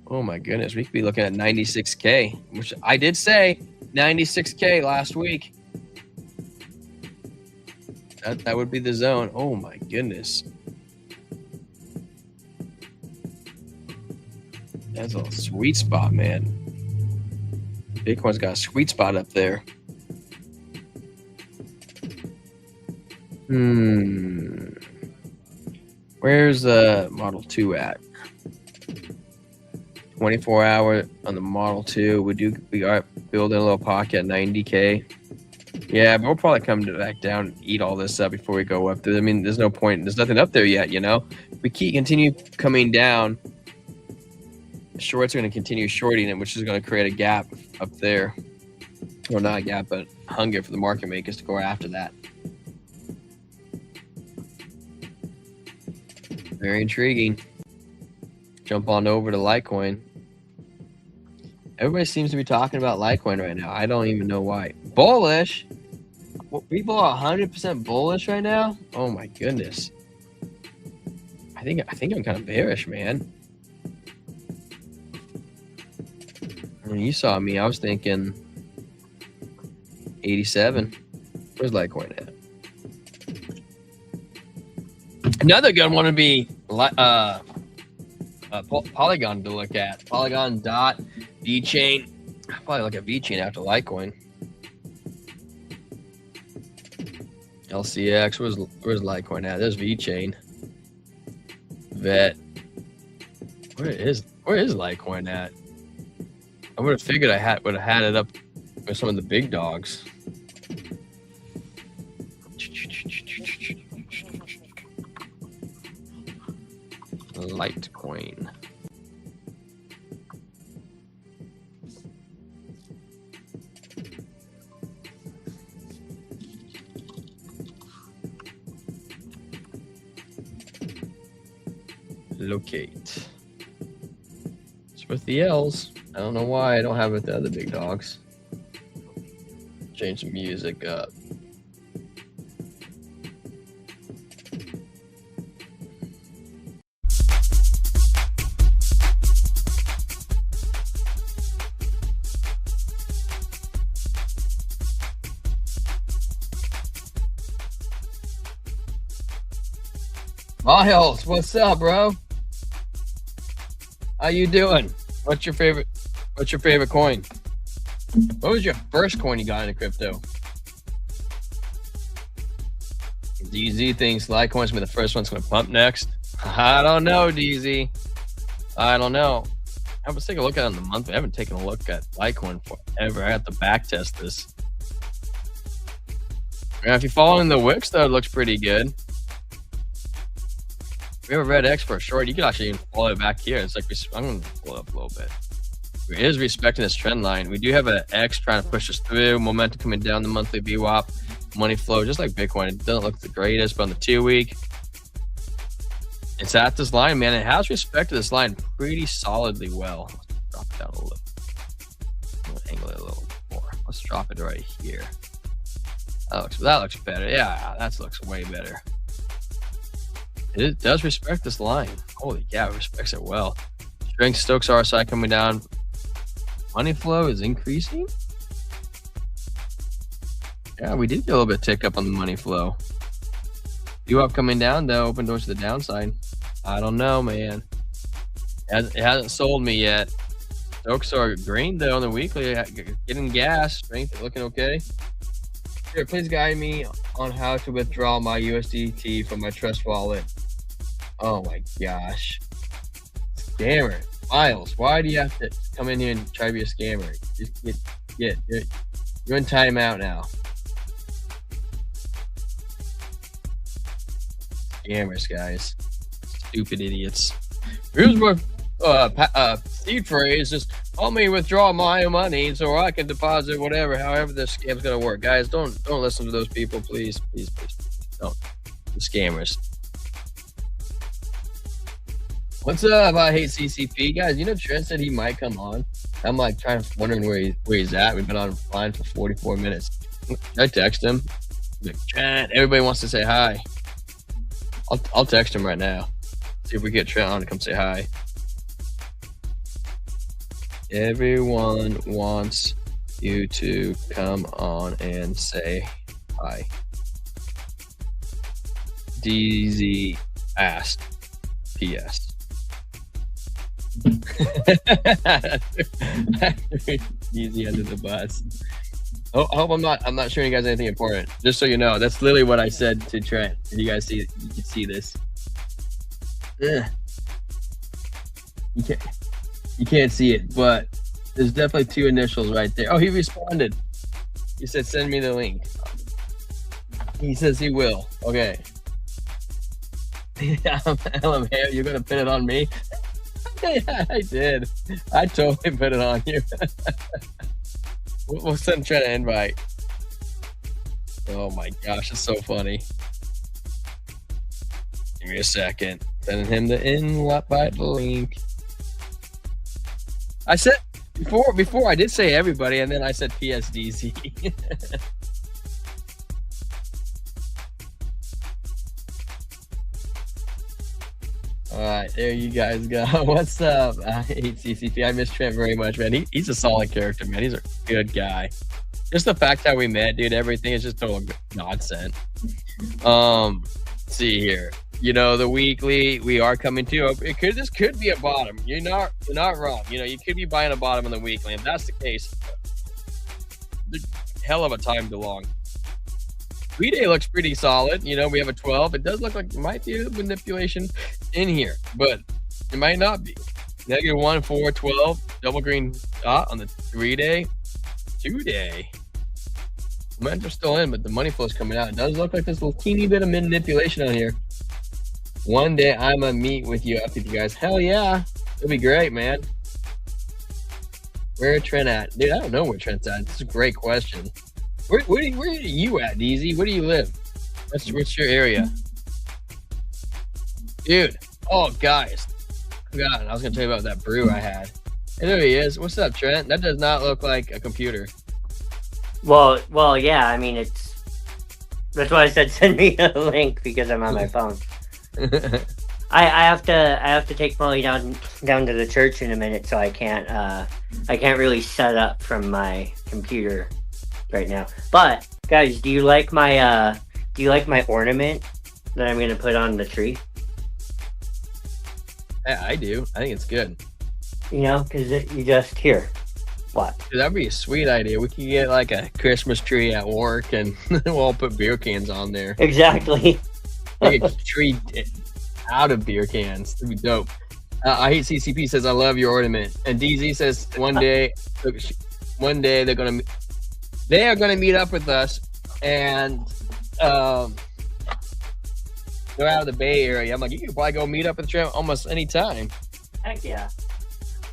B: Oh my goodness. We could be looking at 96K, which I did say 96K last week. That would be the zone. Oh my goodness. That's a sweet spot, man. Bitcoin's got a sweet spot up there. Where's the Model 2 at? 24-hour on the Model 2. We are building a little pocket at 90K. Yeah, but we'll probably come back down and eat all this up before we go up there. I mean, there's no point. There's nothing up there yet, you know? We continue coming down. Shorts are going to continue shorting it, which is going to create a gap up there. Or not a gap, but hunger for the market makers to go after that. Very intriguing. Jump on over to Litecoin. Everybody seems to be talking about Litecoin right now. I don't even know why. Bullish? People are 100% bullish right now? Oh my goodness. I think I'm kind of bearish, man. I mean, you saw me. I was thinking 87. Where's Litecoin at? Another good one would be Polygon to look at. Polygon, Dot, VeChain. I'll probably look at VeChain after Litecoin. LCX. Where's Litecoin at? There's VeChain. Vet. Where is Litecoin at? I would have figured I would have had it up with some of the big dogs. Litecoin. Locate. It's with the L's. I don't know why I don't have it with the other big dogs. Change the music up. Miles, what's up, bro? How you doing? What's your favorite coin? What was your first coin you got into crypto? DZ thinks Litecoin's gonna be the first one's gonna pump next. I don't know, DZ. I don't know. I was taking a look at it on the monthly. I haven't taken a look at Litecoin forever. I have to back test this. Now, if you're following the wicks, though, it looks pretty good. We have a red X for a short. You can actually even follow it back here. It's like, I'm going to pull it up a little bit. It is respecting this trend line. We do have an X trying to push us through. Momentum coming down the monthly VWAP. Money flow, just like Bitcoin. It doesn't look the greatest, but on the 2 week, it's at this line, man. It has respected this line pretty solidly well. Let's drop it down a little. I'll angle it a little more. Let's drop it right here. That looks better. Yeah, that looks way better. It does respect this line. Holy cow, it respects it well. Strength Stokes RSI coming down. Money flow is increasing. Yeah, we did get a little bit tick up on the money flow. VWAP coming down though, open doors to the downside. I don't know, man. It hasn't sold me yet. Stokes are green though on the weekly, getting gas. Strength looking okay. Here, please guide me on how to withdraw my USDT from my Trust wallet. Oh my gosh. Scammer. Miles, why do you have to come in here and try to be a scammer? Just you're in timeout now. Scammers, guys. Stupid idiots. Here's what seed phrase, just help me withdraw my money so I can deposit whatever, however this scam's gonna work. Guys, don't listen to those people, please. Don't. The scammers. What's up? I hate CCP. Guys, you know Trent said he might come on. I'm like wondering where he's at. We've been online for 44 minutes. I text him. Like, Trent, everybody wants to say hi. I'll text him right now. See if we get Trent on to come say hi. Everyone wants you to come on and say hi. DZ asked. PS. Easy under the bus. Oh, I hope I'm not showing you guys anything important. Just so you know, that's literally what I said to Trent. If you guys see it, you can see this. You can't see it, but there's definitely two initials right there. Oh, he responded. He said, send me the link. He says he will. Okay. LMAO, you're gonna pin it on me? Yeah, I did. I totally put it on you. We'll send Trent an invite. Oh my gosh, it's so funny. Give me a second. Sending him the invite link. I said before I did say everybody, and then I said PSDZ. All right, there you guys go. What's up? I hate CCP. I miss Trent very much, man. He's a solid character, man. He's a good guy. Just the fact that we met, dude, everything is just total nonsense. Let's see here. You know, the weekly, we are coming to. This could be a bottom. You're not wrong. You know, you could be buying a bottom in the weekly. If that's the case, hell of a time to long. 3-day looks pretty solid. You know, we have a 12. It does look like there might be a manipulation in here, but it might not be. -1, 4, 12, double green dot on the 3-day, 2-day. Momentum's still in, but the money flow is coming out. It does look like there's a little teeny bit of manipulation on here. One day I'm gonna meet with you up with you guys. Hell yeah, it'll be great, man. Where Trent at, dude? I don't know where Trent's at. This is a great question. Where are you at, DZ? Where do you live? What's your area, dude? Oh, guys, God, I was gonna tell you about that brew I had. Hey, there he is. What's up, Trent? That does not look like a computer.
G: Well, yeah. I mean, that's why I said send me a link because I'm on my phone. I have to take Molly down to the church in a minute, so I can't really set up from my computer right now. But guys, do you like my ornament that I'm gonna put on the tree?
B: Yeah, I do. I think it's good.
G: You know, because you just here. What?
B: Dude, that'd be a sweet idea. We could get like a Christmas tree at work, and we'll all put beer cans on there.
G: Exactly.
B: Like a tree out of beer cans. That'd be dope. I hate CCP says I love your ornament, and DZ says one day they are gonna meet up with us, and they're out of the Bay Area. I'm like, you can probably go meet up with Trent almost any time.
G: Heck yeah.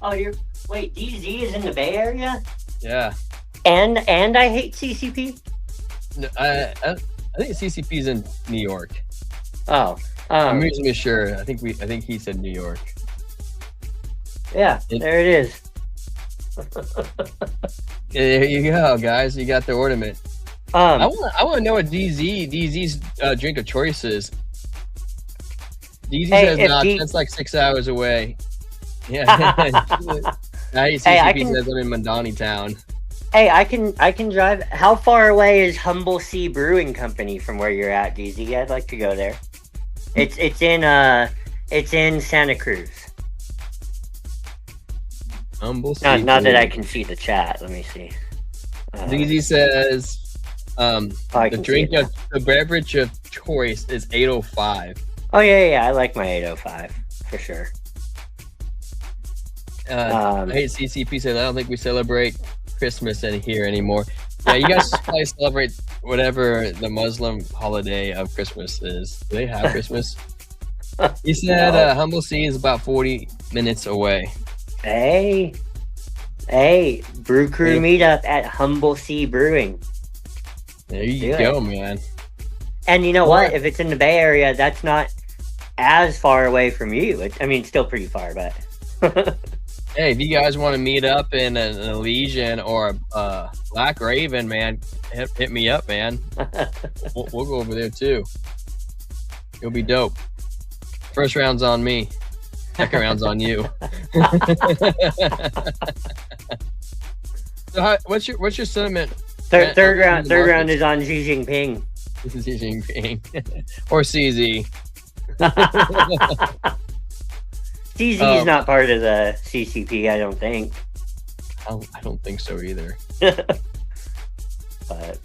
G: Oh, wait, DZ is in the Bay Area?
B: Yeah.
G: And I hate CCP?
B: No, I think CCP's in New York.
G: Oh.
B: I'm reasonably sure. I think he said New York.
G: Yeah, there it is.
B: There you go, guys. You got the ornament. I want to know what DZ's drink of choice is. DZ says that's like 6 hours away. Yeah. CCP says I'm in Mandani Town.
G: Hey, I can drive. How far away is Humble Sea Brewing Company from where you're at, DZ? I'd like to go there. It's in Santa Cruz.
B: Humble Sea.
G: Not that I can see the chat. Let me see.
B: DZ says the beverage of choice is 805.
G: Oh yeah, I like my 805 for sure.
B: I hate CCP said I don't think we celebrate Christmas in here anymore. Yeah, you guys probably celebrate whatever the Muslim holiday of Christmas is. Do they have Christmas? He said
G: No.
B: Humble Sea is about 40 minutes away.
G: Hey, Brew Crew meetup at Humble Sea Brewing.
B: There you go, man.
G: And you know what? If it's in the Bay Area, that's not as far away from you. It's still pretty far, but.
B: Hey, if you guys want to meet up in an Elysian or a Black Raven, man, hit me up, man. We'll go over there too. It'll be dope. First round's on me. Second round's on you. So what's your sentiment?
G: Third round is on Xi Jinping.
B: Xi Jinping or CZ.
G: CZ is not part of the CCP, I don't think.
B: I don't think so either.
G: But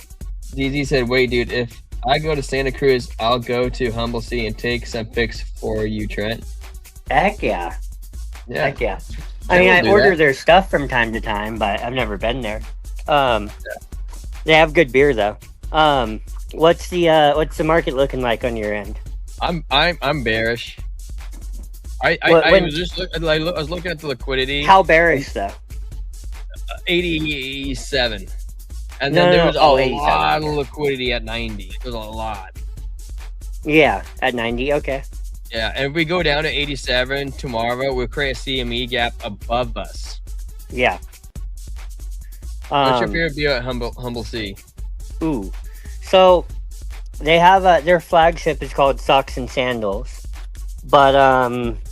B: DZ said, "Wait, dude, if I go to Santa Cruz, I'll go to Humble Sea and take some pics for you, Trent."
G: Heck yeah.
B: Yeah.
G: Heck yeah. I mean, I order their stuff from time to time, but I've never been there. They have good beer though. What's the market looking like on your end?
B: I'm bearish. I was looking at the liquidity.
G: How bearish though?
B: 87, and then there was a lot of liquidity at 90. There's a lot.
G: Yeah, at 90. Okay.
B: Yeah, and if we go down to 87 tomorrow, we'll create a CME gap above us.
G: Yeah.
B: What's your favorite beer at Humble Sea?
G: Ooh, so they have their flagship is called Socks and Sandals, but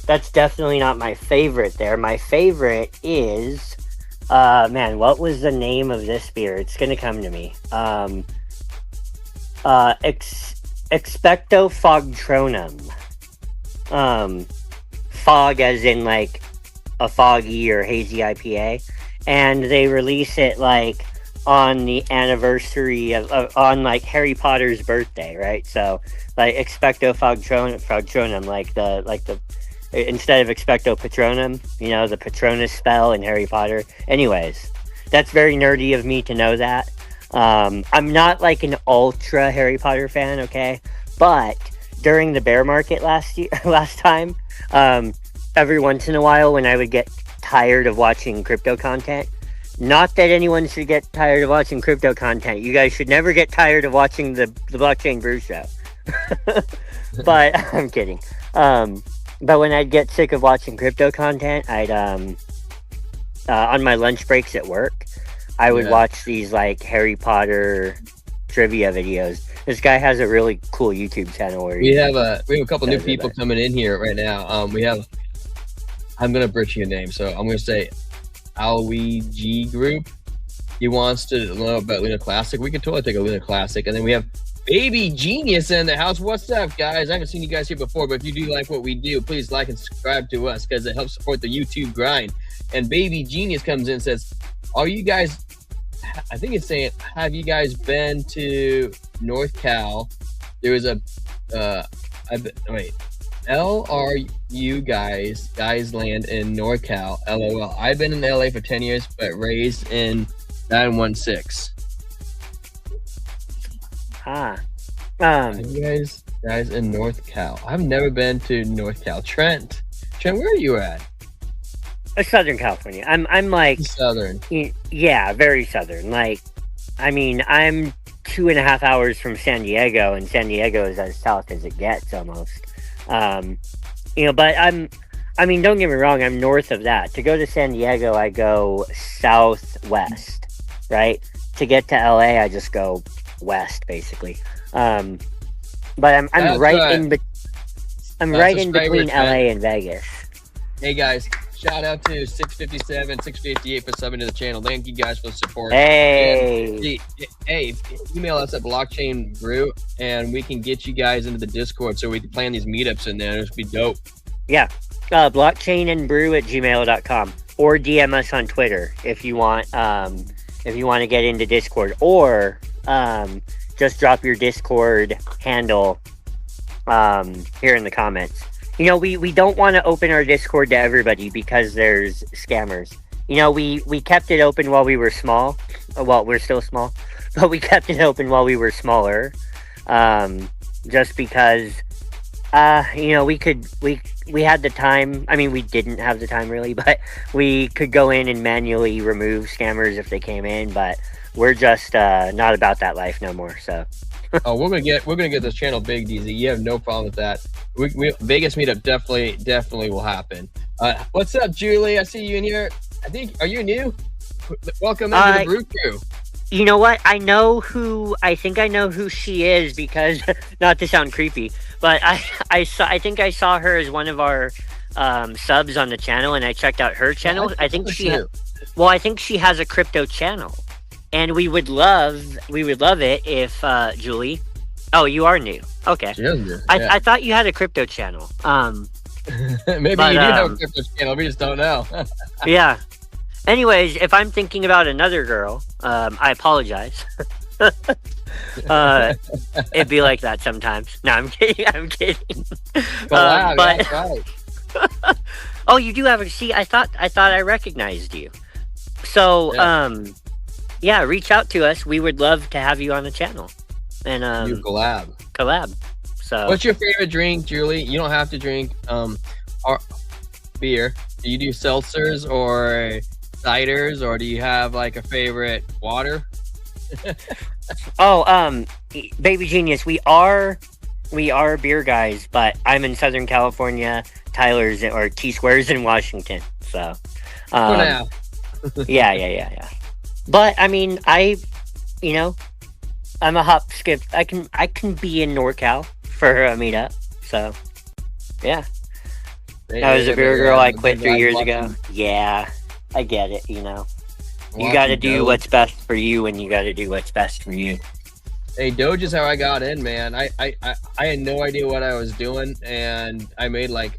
G: that's definitely not my favorite there. My favorite is Man, what was the name of this beer? It's gonna come to me. Expecto Fogtronum. Fog as in like a foggy or hazy IPA, and they release it like on the anniversary of on like Harry Potter's birthday, right? So like Expecto Fogtronum, like the instead of Expecto Patronum, you know, the Patronus spell in Harry Potter. Anyways, that's very nerdy of me to know that. I'm not like an ultra Harry Potter fan, okay? But during the bear market last time, every once in a while when I would get tired of watching crypto content, not that anyone should get tired of watching crypto content. You guys should never get tired of watching the Blockchain Brew Show. But I'm kidding. But when I'd get sick of watching crypto content, I'd on my lunch breaks at work, I would watch these like Harry Potter trivia videos. This guy has a really cool YouTube channel where
B: we have a couple new people coming in here right now. I'm gonna butcher your name, so I'm gonna say Alweg Group. He wants to know about Luna Classic. We could totally take a Luna Classic, and then we have Baby Genius in the house. What's up, guys? I haven't seen you guys here before, but if you do like what we do, please like and subscribe to us because it helps support the YouTube grind. And Baby Genius comes in and says, "Are you guys?" I think it's saying, "Have you guys been to North Cal?" There was a LRU guys land in NorCal. LOL. I've been in LA for 10 years, but raised in 916. You guys in North Cal. I've never been to North Cal. Trent, where are you at?
G: Southern California. I'm like
B: southern.
G: Yeah, very southern. Like, I mean, I'm 2.5 hours from San Diego, and San Diego is as south as it gets almost. You know, but I mean, don't get me wrong, I'm north of that. To go to San Diego, I go southwest, right? To get to LA, I just go west, basically. But I'm right in between LA and Vegas.
B: Hey guys, shout out to 657, 658 for subbing to the channel. Thank you guys for the support.
G: Hey,
B: email us at Blockchain Brew, and we can get you guys into the Discord so we can plan these meetups in there. It'll be dope.
G: Yeah, blockchainandbrew@gmail.com, or DM us on Twitter if you want to get into Discord, or just drop your Discord handle here in the comments. You know, we don't want to open our Discord to everybody because there's scammers. You know, we kept it open while we were small. Well, we're still small, but we kept it open while we were smaller. Just because, you know, we had the time. I mean, we didn't have the time really, but we could go in and manually remove scammers if they came in. But we're just not about that life no more. So.
B: Oh, we're gonna get this channel big, DZ. You have no problem with that. We Vegas meetup definitely will happen. What's up, Julie? I see you in here. Are you new? Welcome into the Brew Crew.
G: You know what? I think I know who she is because, not to sound creepy, but I think I saw her as one of our subs on the channel, and I checked out her channel. I think she has a crypto channel. And we would love it if Julie. Oh, you are new. Okay.
B: Yeah.
G: I thought you had a crypto channel.
B: Maybe you do have a crypto channel. We just don't know.
G: Yeah. Anyways, if I'm thinking about another girl, I apologize. It'd be like that sometimes. No, I'm kidding.
B: Wow,
G: but
B: right.
G: oh, you do have a. See, I thought I recognized you. So, yeah, reach out to us. We would love to have you on the channel. And
B: you collab.
G: So
B: what's your favorite drink, Julie? You don't have to drink beer. Do you do seltzers or ciders, or do you have like a favorite water?
G: Baby Genius, we are beer guys, but I'm in Southern California. Tyler's or T Square's in Washington. So
B: for now.
G: yeah. But I mean, I'm a hop skip. I can be in NorCal for a meetup. So yeah. I was a beer girl. I quit 3 years ago. Yeah, I get it. You know. You got to do what's best for you, and you got to do what's best for you.
B: Hey, Doge is how I got in, man. I had no idea what I was doing, and I made I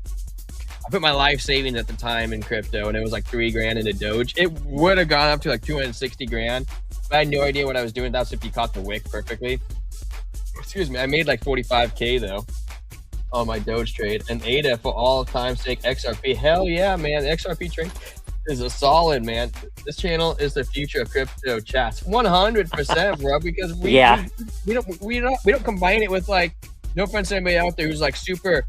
B: put my life savings at the time in crypto, and it was like $3,000 into Doge. It would have gone up to like 260 grand, but I had no idea what I was doing. That's if you caught the wick perfectly. Excuse me. I made like 45K though on my Doge trade, and ADA for all time's sake. XRP, hell yeah, man. The XRP trade is a solid, man. This channel is the future of crypto chats, 100%, bro. Because we don't combine it with no offense to anybody out there who's like super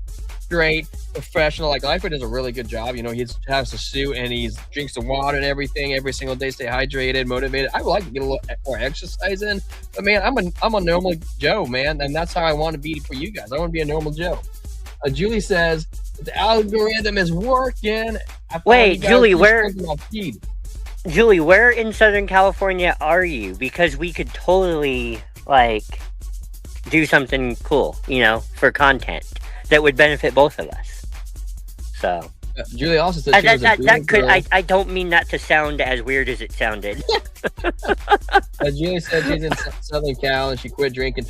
B: great professional. Like Lifer does a really good job. You know, he has a suit and he drinks the water and everything every single day. Stay hydrated, motivated. I would like to get a little more exercise in, but man, I'm a normal Joe, man, and that's how I want to be for you guys. I want to be a normal Joe. Julie says the algorithm is working.
G: Wait, Julie, where in Southern California are you? Because we could totally do something cool, for content that would benefit both of us. So
B: Julie also said
G: I don't mean that to sound as weird as it sounded.
B: Julie said she's in Southern Cal and she quit drinking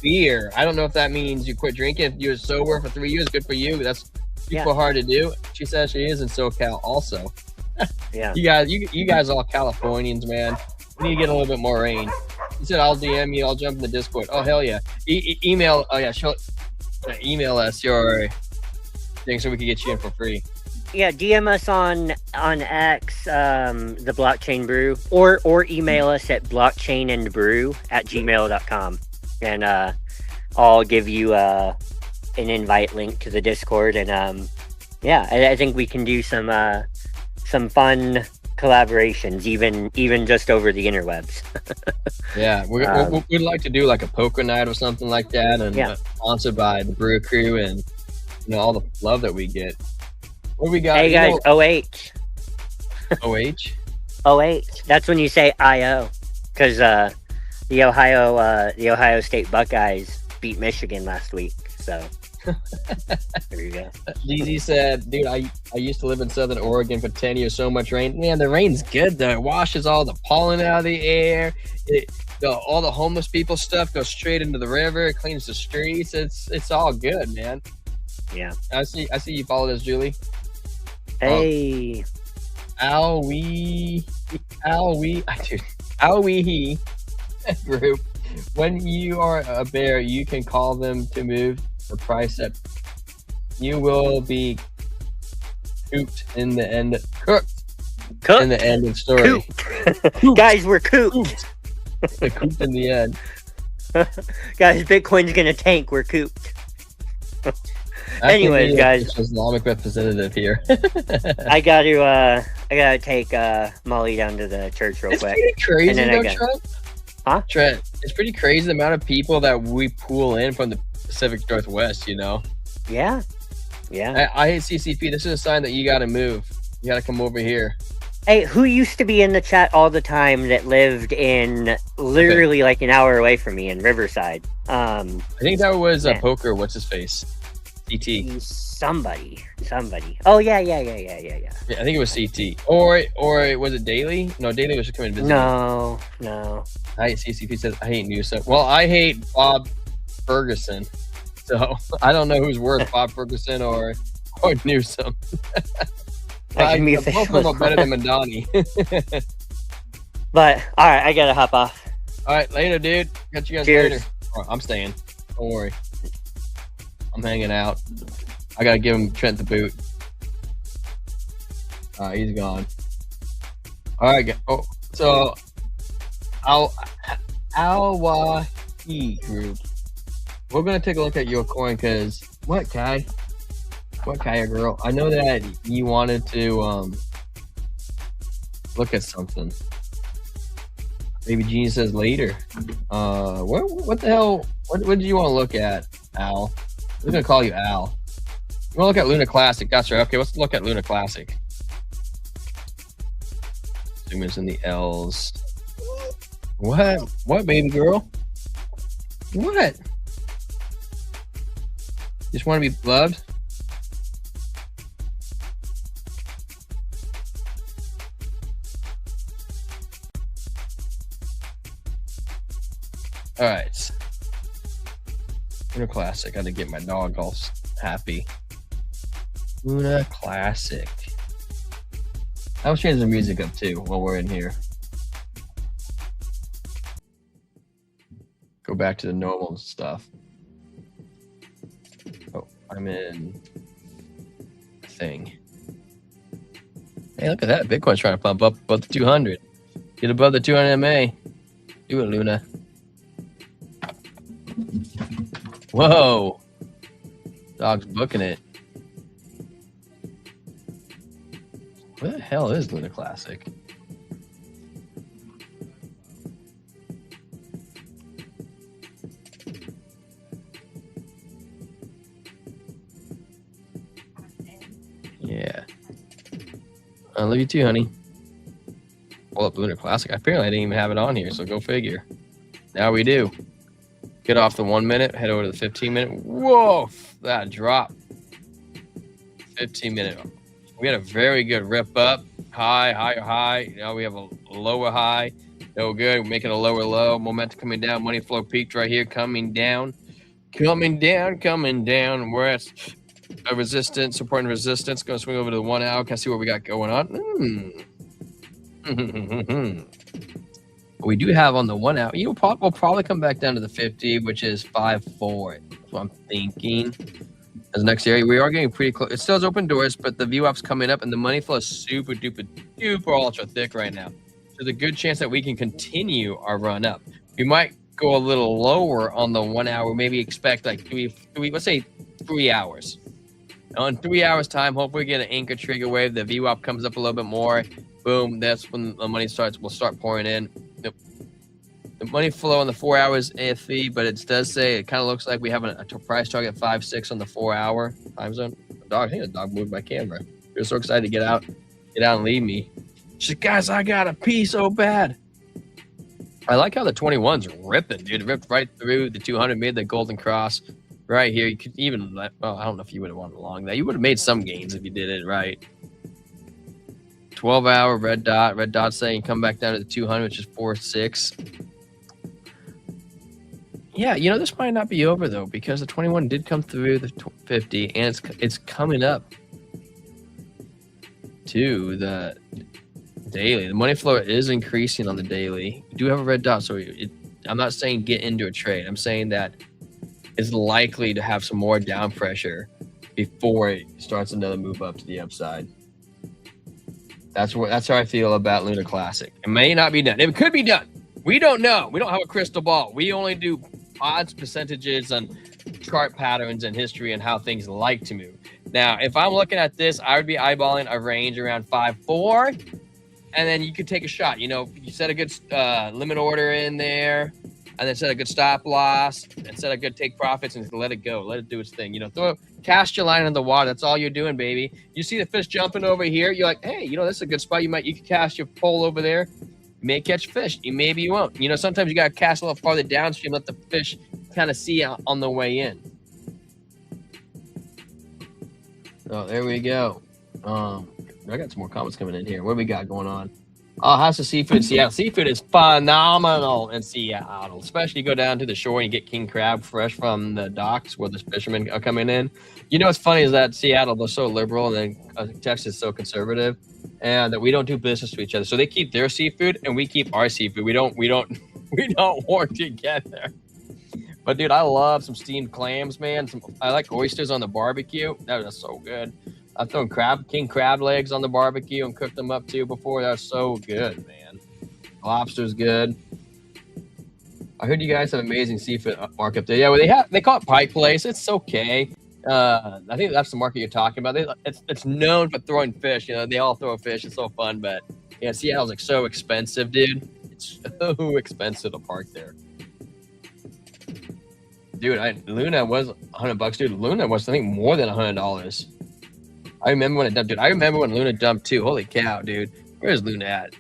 B: beer. I don't know if that means you quit drinking. If you're sober for 3 years, good for you. That's super hard to do. She says she is in SoCal also.
G: Yeah.
B: You guys all Californians, man. We need to get a little bit more rain. He said, I'll DM you. I'll jump in the Discord. Oh, hell yeah. Email. Oh, yeah. Email us your thing so we can get you in for free.
G: Yeah, DM us on X, the Blockchain Brew, or email us at blockchainandbrew@gmail.com. And I'll give you an invite link to the Discord. And I think we can do some fun collaborations, even just over the interwebs.
B: Yeah, we'd like to do like a poker night or something like that, and sponsored by the Brew Crew, and all the love that we get. What do we got?
G: Hey guys, OH.
B: OH.
G: That's when you say IO, because the Ohio State Buckeyes beat Michigan last week. So there you go.
B: DZ said, dude, I used to live in Southern Oregon for 10 years. So much rain. Man, the rain's good though. It washes all the pollen out of the air. All the homeless people stuff goes straight into the river. It cleans the streets. It's all good, man.
G: Yeah.
B: I see you follow this, Julie.
G: Hey.
B: Owie group. When you are a bear, you can call them to move the price up. You will be cooped in the end. Cooked. In the end of the story.
G: Cooped. Guys, we're cooped.
B: Cooped in the end.
G: Guys, Bitcoin's gonna tank. We're cooped. Anyways, guys,
B: Islamic representative here.
G: I gotta take Molly down to the church real quick.
B: It's pretty crazy, Trent.
G: Huh?
B: Trent, it's pretty crazy the amount of people that we pull in from the Pacific Northwest.
G: Yeah.
B: I hate CCP. This is a sign that you got to move. You got to come over here.
G: Hey, who used to be in the chat all the time that lived in literally like an hour away from me in Riverside? I
B: think that was Poker. What's his face? CT.
G: Somebody. Oh yeah.
B: Yeah, I think it was CT. Or was it Daily? No, Daily was coming to visit.
G: No.
B: I hate CCP says I hate Newsom. Well, I hate Bob Ferguson. So I don't know who's worse, Bob Ferguson or Newsom. Both of them are better than Madani.
G: But all right, I gotta hop off.
B: All right, later, dude. Catch you guys later. Oh, I'm staying. Don't worry. I'm hanging out. I gotta give him Trent the boot. All right, he's gone. All right, so Alwahi group. We're gonna take a look at your coin because what, Kaya girl? I know that you wanted to look at something. Maybe Gene says later. What the hell? What did you want to look at, Al? We're gonna call you Al. You want to look at Luna Classic? That's right. Okay, let's look at Luna Classic. Zoom in the L's. What, baby girl? What? Just want to be loved? Luna Classic. I had to get my dog all happy. Luna Classic. I was changing the music up too while we're in here. Go back to the normal stuff. Oh, I'm in thing. Hey, look at that. Bitcoin's trying to pump up above the 200. Get above the 200 MA. Do it, Luna. Whoa. Dog's booking it. Where the hell is Luna Classic? Yeah. I love you too, honey. Pull up Luna Classic. Apparently I didn't even have it on here, so go figure. Now we do. Get off the 1 minute, head over to the 15 minute. Whoa, that drop. 15 minute. We had a very good rip up. High, higher high. Now we have a lower high. No good. We're making a lower low. Momentum coming down. Money flow peaked right here. Coming down. Coming down. Coming down. We're at a resistance, support and resistance. Going to swing over to the 1 hour. Can I see what we got going on? We do have on the 1 hour. We'll probably come back down to the 50, which is 5.4. That's what I'm thinking. As the next area, we are getting pretty close. It still has open doors, but the VWAP's coming up, and the money flow is super duper ultra thick right now. So there's a good chance that we can continue our run up. We might go a little lower on the 1 hour. Maybe expect like let's say 3 hours. In 3 hours time, hopefully we get an anchor trigger wave. The VWAP comes up a little bit more. Boom. That's when the money will start pouring in. The money flow on the 4 hours iffy, but it does say it kind of looks like we have a price target 5.6 on the 4 hour time zone. I think the dog moved my camera. You're so excited to get out and leave me. She said, guys, I got to pee so bad. I like how the 21's ripping, dude. It ripped right through the 200, made the golden cross right here. You could even, well, I don't know if you would have wanted along that. You would have made some gains if you did it right. 12 hour red dot saying come back down to the 200, which is 4.6. Yeah, you know, this might not be over though, because the 21 did come through the 50, and it's coming up to the daily. The money flow is increasing on the daily. We do have a red dot, so I'm not saying get into a trade. I'm saying that it's likely to have some more down pressure before it starts another move up to the upside. That's how I feel about Luna Classic. It may not be done. It could be done. We don't know. We don't have a crystal ball. We only do odds, percentages, and chart patterns and history and how things like to move. Now, if I'm looking at this, I would be eyeballing a range around 5.4, and then you could take a shot. You know, you set a good limit order in there, and then set a good stop loss, and set a good take profits, and let it go. Let it do its thing. You know, cast your line in the water. That's all you're doing, baby. You see the fish jumping over here. You're like, hey, you know, this is a good spot. You can cast your pole over there. You may catch fish. Maybe you won't. You know, sometimes you got to cast a little farther downstream, let the fish kind of see out on the way in. Oh, there we go. I got some more comments coming in here. What do we got going on? Oh, how's the seafood in Seattle? Seafood is phenomenal in Seattle, especially you go down to the shore and you get king crab fresh from the docks where the fishermen are coming in. You know what's funny is that Seattle, they're so liberal, and then Texas is so conservative, and that we don't do business with each other. So they keep their seafood and we keep our seafood. We don't work together. But dude, I love some steamed clams, man. I like oysters on the barbecue. That is so good. I've thrown king crab legs on the barbecue and cooked them up too before. That's so good, man. Lobster's good. I heard you guys have amazing seafood market there. Yeah, well, they call it Pike Place. It's okay. I think that's the market you're talking about. It's known for throwing fish. You know, they all throw fish. It's so fun, but yeah, Seattle's like so expensive, dude. It's so expensive to park there. Dude, Luna was $100, dude. Luna was, I think, more than $100. I remember when it dumped, dude. I remember when Luna dumped too. Holy cow, dude. Where's Luna at?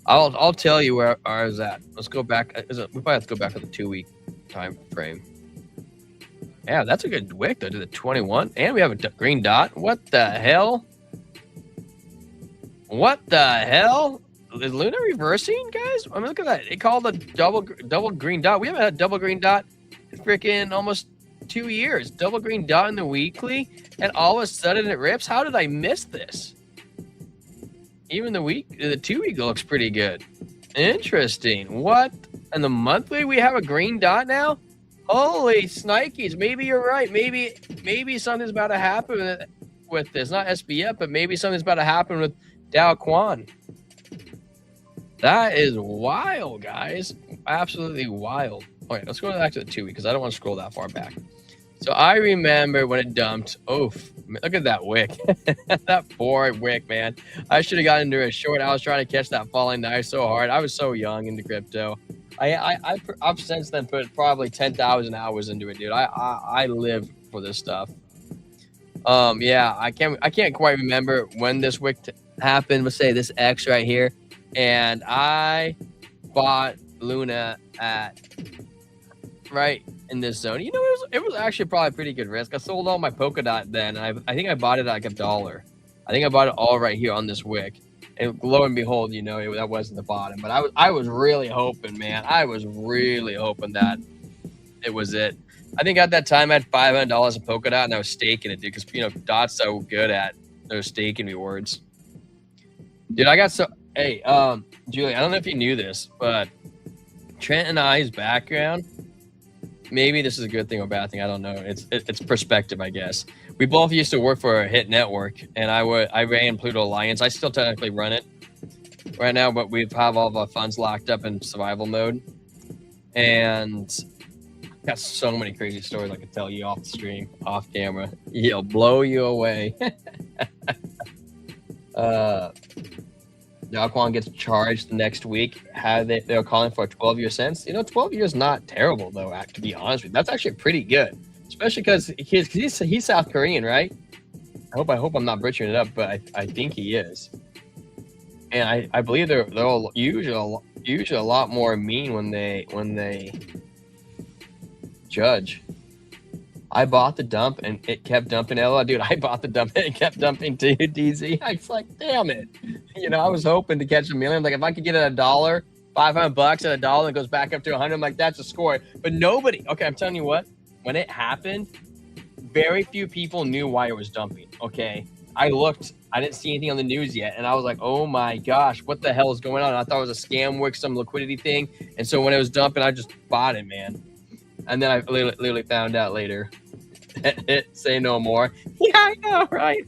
B: I'll tell you where ours at. Let's go back. We probably have to go back to the 2-week time frame. Yeah, that's a good wick though, to the 21. And we have a green dot. What the hell? What the hell? Is Luna reversing, guys? I mean, look at that. It called a double green dot. We haven't had a double green dot in freaking almost 2 years. Double green dot in the weekly, and all of a sudden it rips. How did I miss this? Even the 2 week looks pretty good. Interesting. What? And the monthly we have a green dot now? Holy snikes. Maybe you're right. Maybe something's about to happen with this. Not SBF, but maybe something's about to happen with Altcoin. That is wild, guys. Absolutely wild. All right, let's go back to the 2 week because I don't want to scroll that far back. So I remember when it dumped. Oof, look at that wick. That poor wick, man. I should have gotten into a short. I was trying to catch that falling knife so hard. I was so young into crypto. I've since then put probably 10,000 hours into it, dude. I live for this stuff. Yeah, I can't quite remember when this wick happened. Let's say this X right here, and I bought Luna at right in this zone. You know, it was actually probably a pretty good risk. I sold all my Polkadot then. I think I bought it at like $1. I think I bought it all right here on this wick. And lo and behold, you know, that wasn't the bottom. But I was really hoping, man. I was really hoping that it was it. I think at that time I had $500 of Polkadot, and I was staking it, dude, because, you know, Dot's so good at those staking rewards. Dude, I got so... Hey, Julie, I don't know if you knew this, but Trent and I's background, maybe this is a good thing or bad thing, I don't know. It's perspective, I guess. We both used to work for a hit network, and I ran Pluto Alliance. I still technically run it right now, but we have all of our funds locked up in survival mode. And got so many crazy stories I could tell you off the stream, off camera. He'll blow you away. Altcoin gets charged the next week. They're calling for a 12-year sentence. You know, 12 years not terrible though. To be honest with you, that's actually pretty good, especially because he's South Korean, right? I hope I'm not butchering it up, but I think he is. And I believe they're usually a lot more mean when they judge. I bought the dump and it kept dumping. Dude, I bought the dump and it kept dumping too, DZ. I was like, damn it. You know, I was hoping to catch $1 million. Like, if I could get it $1, $500 at $1, and it goes back up to 100, I'm like, that's a score. But nobody, okay, I'm telling you what, when it happened, very few people knew why it was dumping, okay? I looked, I didn't see anything on the news yet, and I was like, oh my gosh, what the hell is going on? I thought it was a scam work, some liquidity thing. And so when it was dumping, I just bought it, man. And then I literally found out later. Say no more. Yeah, I know, right?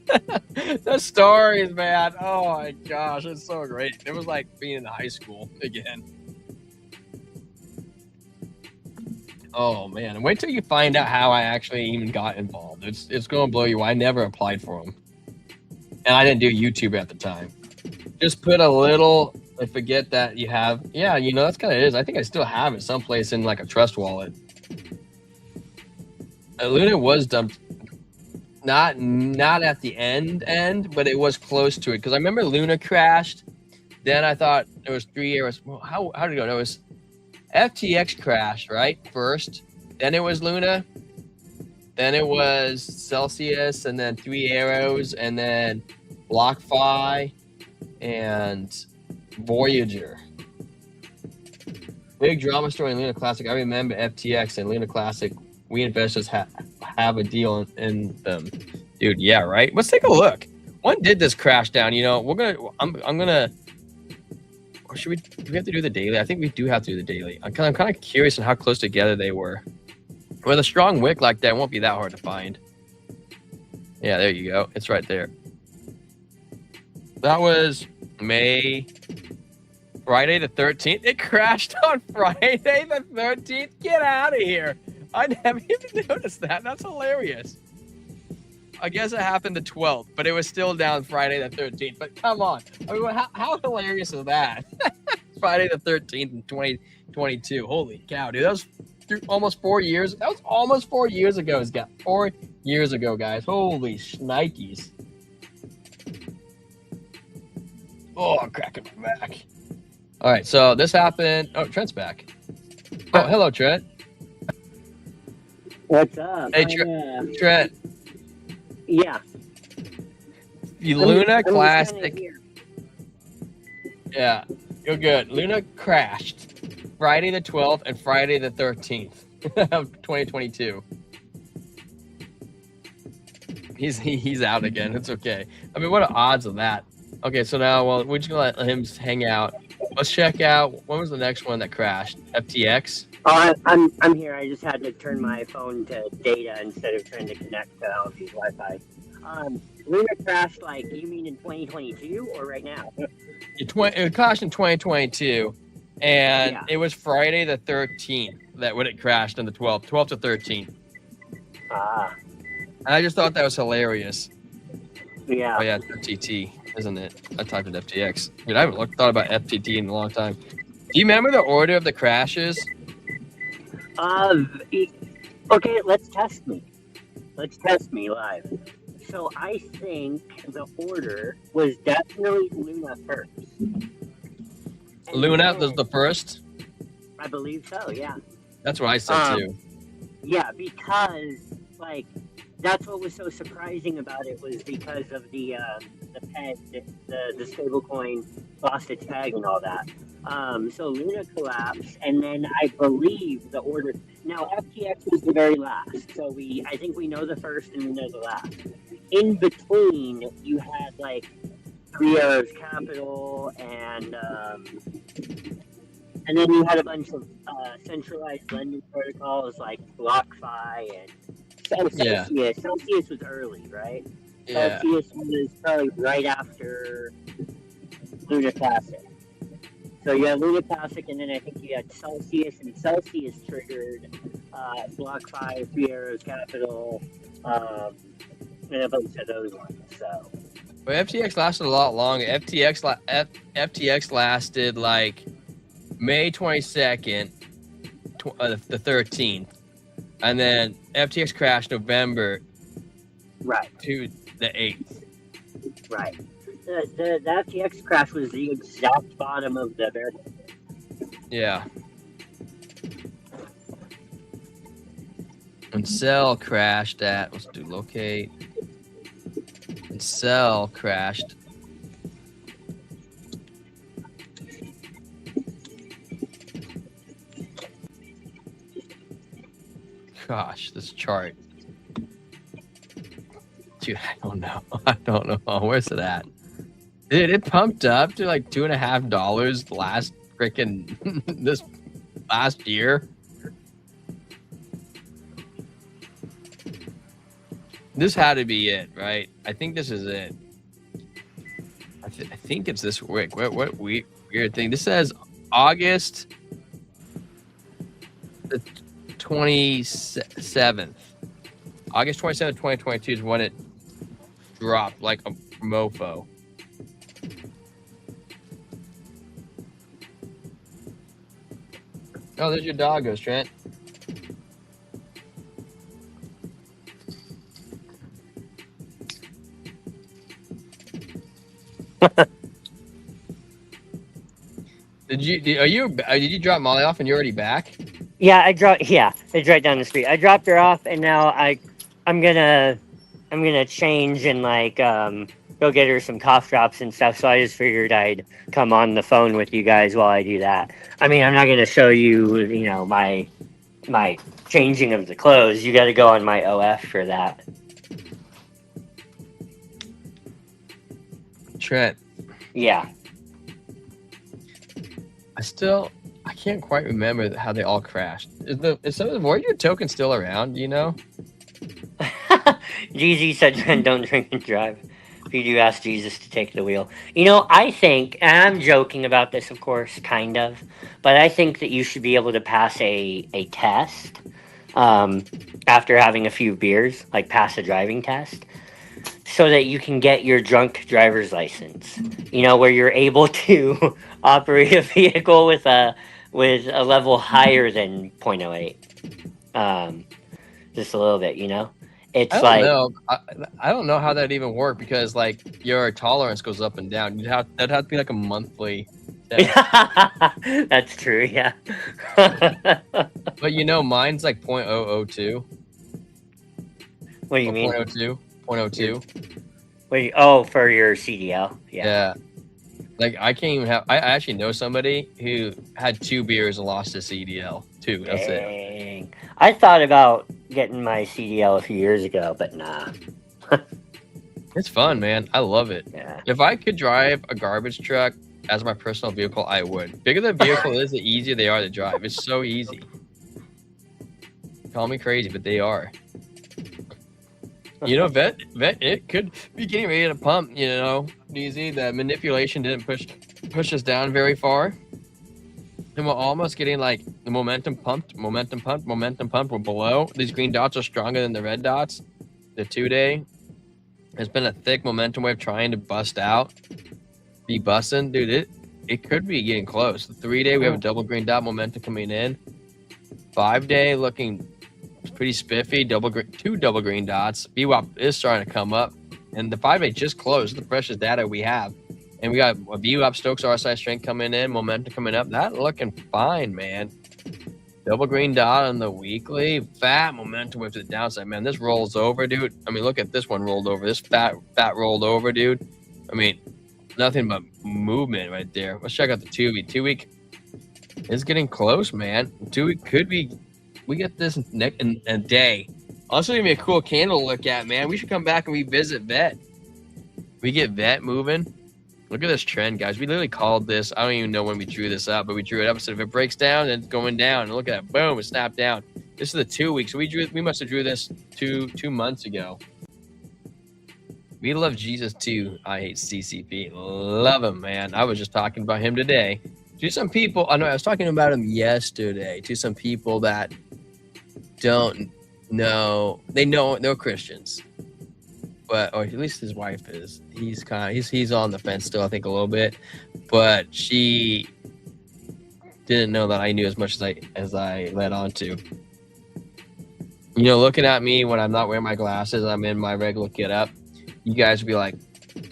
B: The stories, man. Oh my gosh, it's so great. It was like being in high school again. Oh man, and wait till you find out how I actually even got involved. It's going to blow you away. I never applied for them, and I didn't do YouTube at the time. Just put a little. I forget that you have. Yeah, you know, that's kind of it is. I think I still have it someplace in like a trust wallet. Luna was dumped, not at the end, but it was close to it. Because I remember Luna crashed. Then I thought it was 3 hours. Well, how did it go? No, it was FTX crashed, right? First. Then it was Luna. Then it was Celsius, and then 3 Arrows, and then BlockFi, and Voyager. Big drama story in Luna Classic. I remember FTX and Luna Classic. We investors have a deal in them, dude. Yeah, right. Let's take a look. When did this crash down? You know, I'm gonna. Or do we have to do the daily? I think we do have to do the daily. I'm kind of curious on how close together they were. With a strong wick like that, it won't be that hard to find. Yeah, there you go. It's right there. That was Friday the 13th. It crashed on Friday the 13th. Get out of here. I never even noticed that. That's hilarious. I guess it happened the 12th, but it was still down Friday the 13th. But come on. I mean, how hilarious is that? Friday the 13th in 2022. Holy cow, dude. That was almost 4 years. That was almost 4 years ago. 4 years ago, guys. Holy shnikes. Oh, I'm cracking my back. All right, so this happened. Oh, Trent's back. Oh, hello, Trent.
H: What's up?
B: Hey, Trent.
H: Yeah.
B: Luna Classic. Yeah, you're good. Luna crashed Friday the 12th and Friday the 13th of 2022. He's out again. It's okay. I mean, what are odds of that? Okay, so now, well, we're just gonna let him hang out. Let's check out. When was the next one that crashed? FTX.
H: Oh, I'm here. I just had to turn my phone to data instead of trying to connect to LP's Wi-Fi. Luna crashed, like, you mean in 2022 or right now?
B: It crashed in 2022, and it was Friday the 13th that when it crashed on the 12th to 13th. I just thought that was hilarious.
H: Yeah.
B: Oh yeah, it's FTT, isn't it? I typed in FTX. Dude, I haven't thought about FTT in a long time. Do you remember the order of the crashes?
H: Okay, let's test me. Let's test me live. So I think the order was definitely Luna first.
B: Luna was the first?
H: I believe so, yeah.
B: That's what I said too.
H: Yeah, because, like, that's what was so surprising about it was because of the peg, the stable coin lost its peg and all that. So Luna collapsed, and then I believe the order. Now FTX was the very last, so I think we know the first and we know the last. In between, you had like Three Arrows Capital, and then you had a bunch of centralized lending protocols like BlockFi and Celsius.
B: Yeah.
H: Celsius was early, right?
B: Yeah.
H: Celsius was probably right after Luna Classic. So you had Luna Classic, and then I think you had Celsius, and Celsius triggered BlockFi, Three Arrows Capital, and a bunch of those ones. So.
B: But FTX lasted a lot longer. FTX lasted like May 22nd, the 13th, and then FTX crashed November to the 8th.
H: Right. The FTX crash was the exact bottom of the bear market.
B: Yeah. And Cell crashed at, let's do locate. And Cell crashed. Gosh, this chart. Dude, I don't know. I don't know. Where's it at? Dude, it pumped up to like $2.50 last freaking this last year. This had to be it, right? I think this is it. I think it's this week. What weird thing? This says August the 27th. August 27th, 2022 is when it dropped like a mofo. Oh, there's your doggos, Trent. Did you drop Molly off and you're already back?
H: Yeah, it's right down the street. I dropped her off, and now I'm gonna change and like go get her some cough drops and stuff. So I just figured I'd come on the phone with you guys while I do that. I mean, I'm not gonna show you, my changing of the clothes. You got to go on my OF for that.
B: Trent.
H: Yeah.
B: I can't quite remember how they all crashed. Is some of the Voyager token still around? Do you know?
H: GZ said, don't drink and drive. If you do, ask Jesus to take the wheel. I think, and I'm joking about this, of course, kind of, but I think that you should be able to pass a test after having a few beers, like pass a driving test, so that you can get your drunk driver's license, where you're able to operate a vehicle with a level higher than 0.08. Just a little bit, It's
B: I don't know how that even worked, because like your tolerance goes up and down. That'd have to be like a monthly test.
H: That's true, yeah.
B: But mine's like 0.002.
H: What do you mean?
B: 0.02.
H: Wait, for your CDL.
B: Yeah. Like I can't even have. I actually know somebody who had 2 beers and lost his CDL too. That's it.
H: I thought about getting my CDL a few years ago, but nah.
B: It's fun, man. I love it.
H: Yeah.
B: If I could drive a garbage truck as my personal vehicle, I would. Bigger the vehicle is, the easier they are to drive. It's so easy. Call me crazy, but they are. You know, vet, it could be getting ready to pump. You know, DZ, the manipulation didn't push us down very far, and we're almost getting like the momentum pumped. We're below. These green dots are stronger than the red dots. The 2-day. It's been a thick momentum wave trying to bust out, be busting, dude. It could be getting close. The 3-day, we have a double green dot momentum coming in. 5-day looking pretty spiffy. Two double green dots. VWAP is starting to come up, and the 5-day just closed. The freshest data we have, and we got a VWAP Stokes RSI strength coming in, momentum coming up. That looking fine, man. Double green dot on the weekly. Fat momentum with the downside, man. This rolls over, dude. I mean, look at this one rolled over. This fat rolled over, dude. I mean, nothing but movement right there. Let's check out the 2-week. 2-week is getting close, man. 2-week could be. We get this in a day. Also, gonna be a cool candle to look at, man. We should come back and revisit vet. We get vet moving. Look at this trend, guys. We literally called this. I don't even know when we drew this up, but we drew it up. So if it breaks down, then it's going down. And look at that. Boom, it snapped down. This is the 2 weeks. So we must have drew this two months ago. We love Jesus too. I hate CCP. Love him, man. I was just talking about him today. To some people, I was talking about him yesterday. To some people that don't know, they're Christians. But or at least his wife is. He's on the fence still, I think, a little bit. But she didn't know that I knew as much as I led on to. You know, looking at me when I'm not wearing my glasses, I'm in my regular get up. You guys would be like,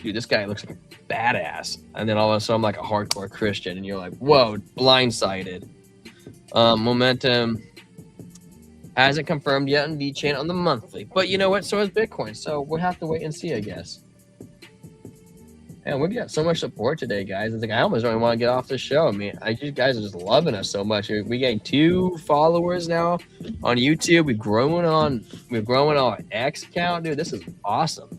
B: dude, this guy looks like a badass. And then all of a sudden I'm like a hardcore Christian, and you're like, whoa, blindsided. Momentum hasn't confirmed yet on VeChain on the monthly, but you know what? So is Bitcoin. So we'll have to wait and see, I guess. And we got so much support today, guys. I think I almost don't want to get off the show. I mean, you guys are just loving us so much. We got 2 followers now on YouTube. We're growing our X account, dude. This is awesome.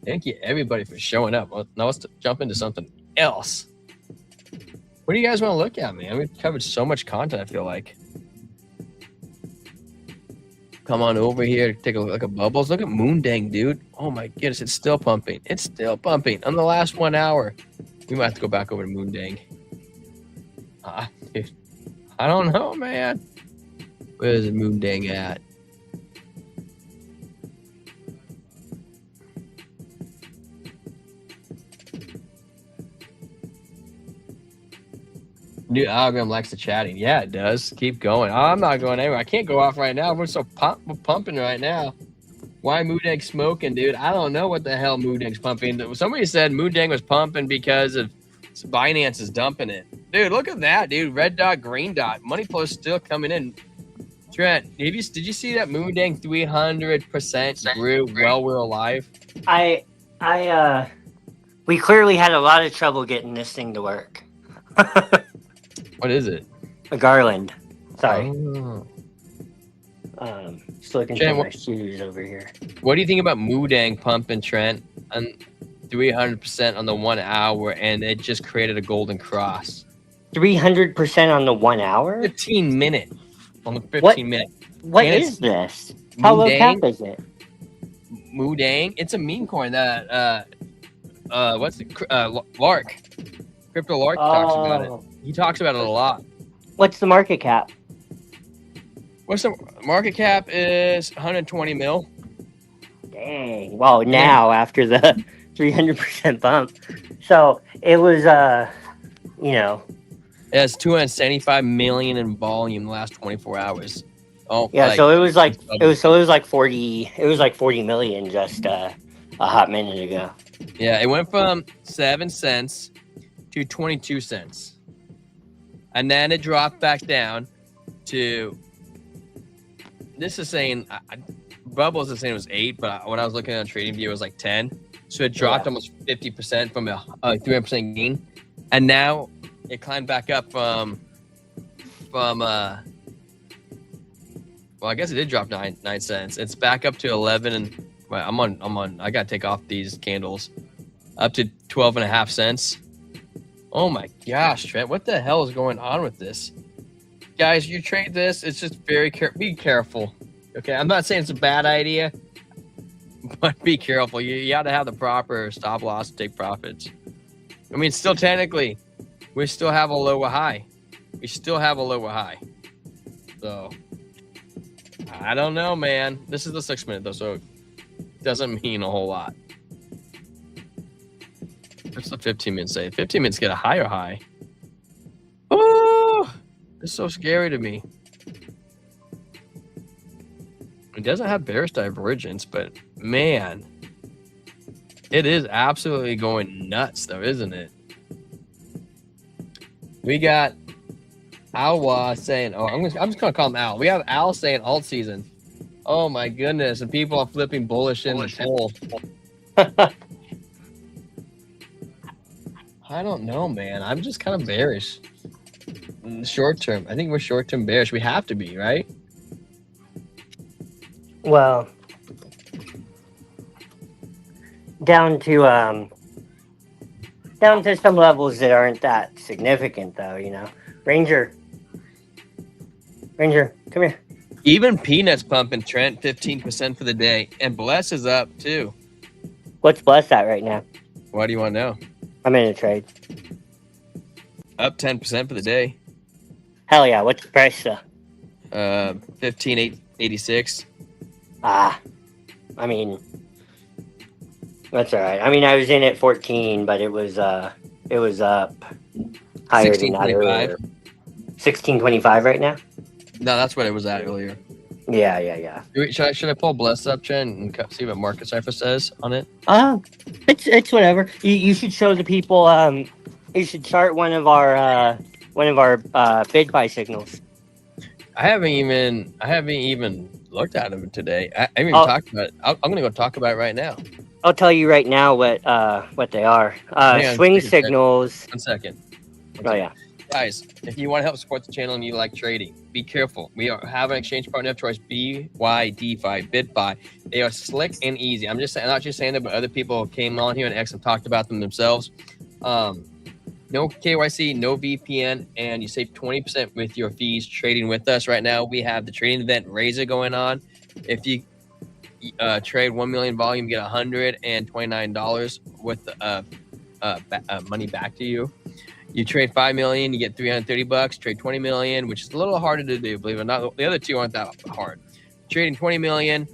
B: Thank you, everybody, for showing up. Well, now let's jump into something else. What do you guys want to look at, man? We've covered so much content, I feel like. Come on over here, take a look at bubbles. Look at Moondang, dude. Oh my goodness, it's still pumping. It's still pumping. On the last 1 hour. We might have to go back over to Moondang. Dude, I don't know, man. Where is Moondang at? New algorithm likes the chatting. Yeah, it does. Keep going. I'm not going anywhere. I can't go off right now. We're so pumping right now. Why Moondang smoking, dude? I don't know what the hell Moondang's pumping. Somebody said Moondang was pumping because of Binance is dumping it. Dude, look at that, dude. Red dot, green dot. Money flow is still coming in. Trent, did you see that Moondang 300% grew while we're alive?
H: We clearly had a lot of trouble getting this thing to work.
B: What is it?
H: A garland. Sorry.
B: Oh.
H: Just looking
B: Trent,
H: for my shoes over here.
B: What do you think about Moondang pumping, Trent? And 300% on the 1 hour, and it just created a golden cross.
H: 300% on the 1 hour?
B: 15 minute. On the 15 minute.
H: What
B: and
H: is this? How low cap is it?
B: Moondang. It's a meme coin that Lark. Crypto Lark talks about it. He talks about it a lot.
H: What's the market cap?
B: What's the market cap? Is 120 mil.
H: Dang. Well, now after the 300% bump. So it was,
B: It has 275 million in volume in the last 24 hours. Oh,
H: yeah. So it was like 40 million just a hot minute ago.
B: Yeah, it went from 7 cents to 22 cents. And then it dropped back down to, this is saying, Bubbles is saying it was 8, but when I was looking at TradingView, it was like 10. So it dropped almost 50% from a 300% gain. And now it climbed back up from well, I guess it did drop 9 cents. It's back up to 11 and Well, I'm on. I gotta take off these candles. Up to 12.5 cents. Oh my gosh, Trent, what the hell is going on with this? Guys, you trade this, it's just be careful. Okay, I'm not saying it's a bad idea, but be careful. You got to have the proper stop loss to take profits. I mean, still technically, we still have a lower high. We still have a lower high. So, I don't know, man. This is the 6 minute though, so it doesn't mean a whole lot. What's the 15 minutes say? 15 minutes get a higher high. Oh, it's so scary to me. It doesn't have bearish divergence, but man, it is absolutely going nuts though, isn't it? We got Alwa saying, oh, I'm just gonna call him Al. We have Al saying alt season. Oh my goodness, and people are flipping bullish in the poll. I don't know, man. I'm just kind of bearish. Short term. I think we're short term bearish. We have to be, right?
H: Well, down to some levels that aren't that significant, though. You know, Ranger, come here.
B: Even Peanuts pumping, Trent, 15% for the day, and Bless is up too.
H: What's Bless at right now?
B: Why do you want to know?
H: I'm in a trade.
B: Up 10% for the day.
H: Hell yeah! What's the price though?
B: 15.86.
H: I mean, that's all right. I mean, I was in at 14, but it was up higher than that earlier. 16.25 right now.
B: No, that's what it was at earlier.
H: Yeah.
B: Should I pull Bless up, Trent, and see what Market Cipher says on it?
H: It's whatever. You should show the people. You should chart one of our bid buy signals.
B: I haven't even looked at them today. I haven't even talked about it. I'm gonna go talk about it right now.
H: I'll tell you right now what they are. Swing signals.
B: 1 second.
H: Oh yeah.
B: Guys, if you want to help support the channel and you like trading, be careful. We have an exchange partner of choice, BYDFi, BitBuy. They are slick and easy. I'm not just saying that, but other people came on here and X talked about them themselves. No KYC, no VPN, and you save 20% with your fees trading with us. Right now, we have the trading event Razor going on. If you trade 1 million volume, you get $129 worth of money back to you. You trade 5 million, you get $330. Trade 20 million, which is a little harder to do, believe it or not. The other two aren't that hard. Trading 20 million,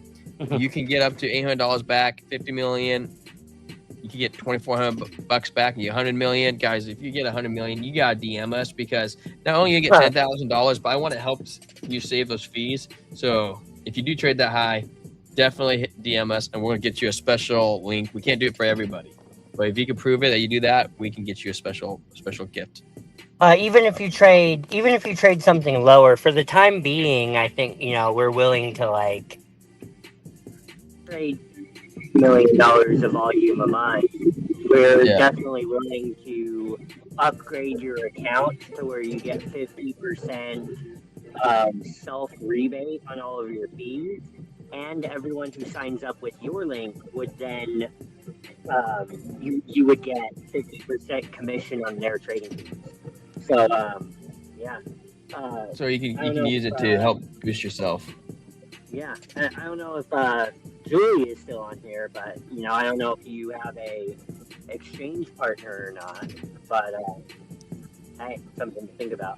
B: you can get up to $800 back. 50 million, you can get $2,400 back. And you get 100 million, guys. If you get 100 million, you gotta DM us, because not only you get $10,000, but I want to help you save those fees. So if you do trade that high, definitely DM us, and we're gonna get you a special link. We can't do it for everybody, but if you can prove it that you do that, we can get you a special gift.
H: Even if you trade something lower, for the time being, I think we're willing to trade $1 million of volume a month. We're definitely willing to upgrade your account to where you get 50% self rebate on all of your fees, and everyone who signs up with your link would then you would get 50% commission on their trading fees. So
B: so you can use it to help boost yourself.
H: Yeah, I don't know if Julie is still on here, but I don't know if you have a exchange partner or not. But hey, something to think about.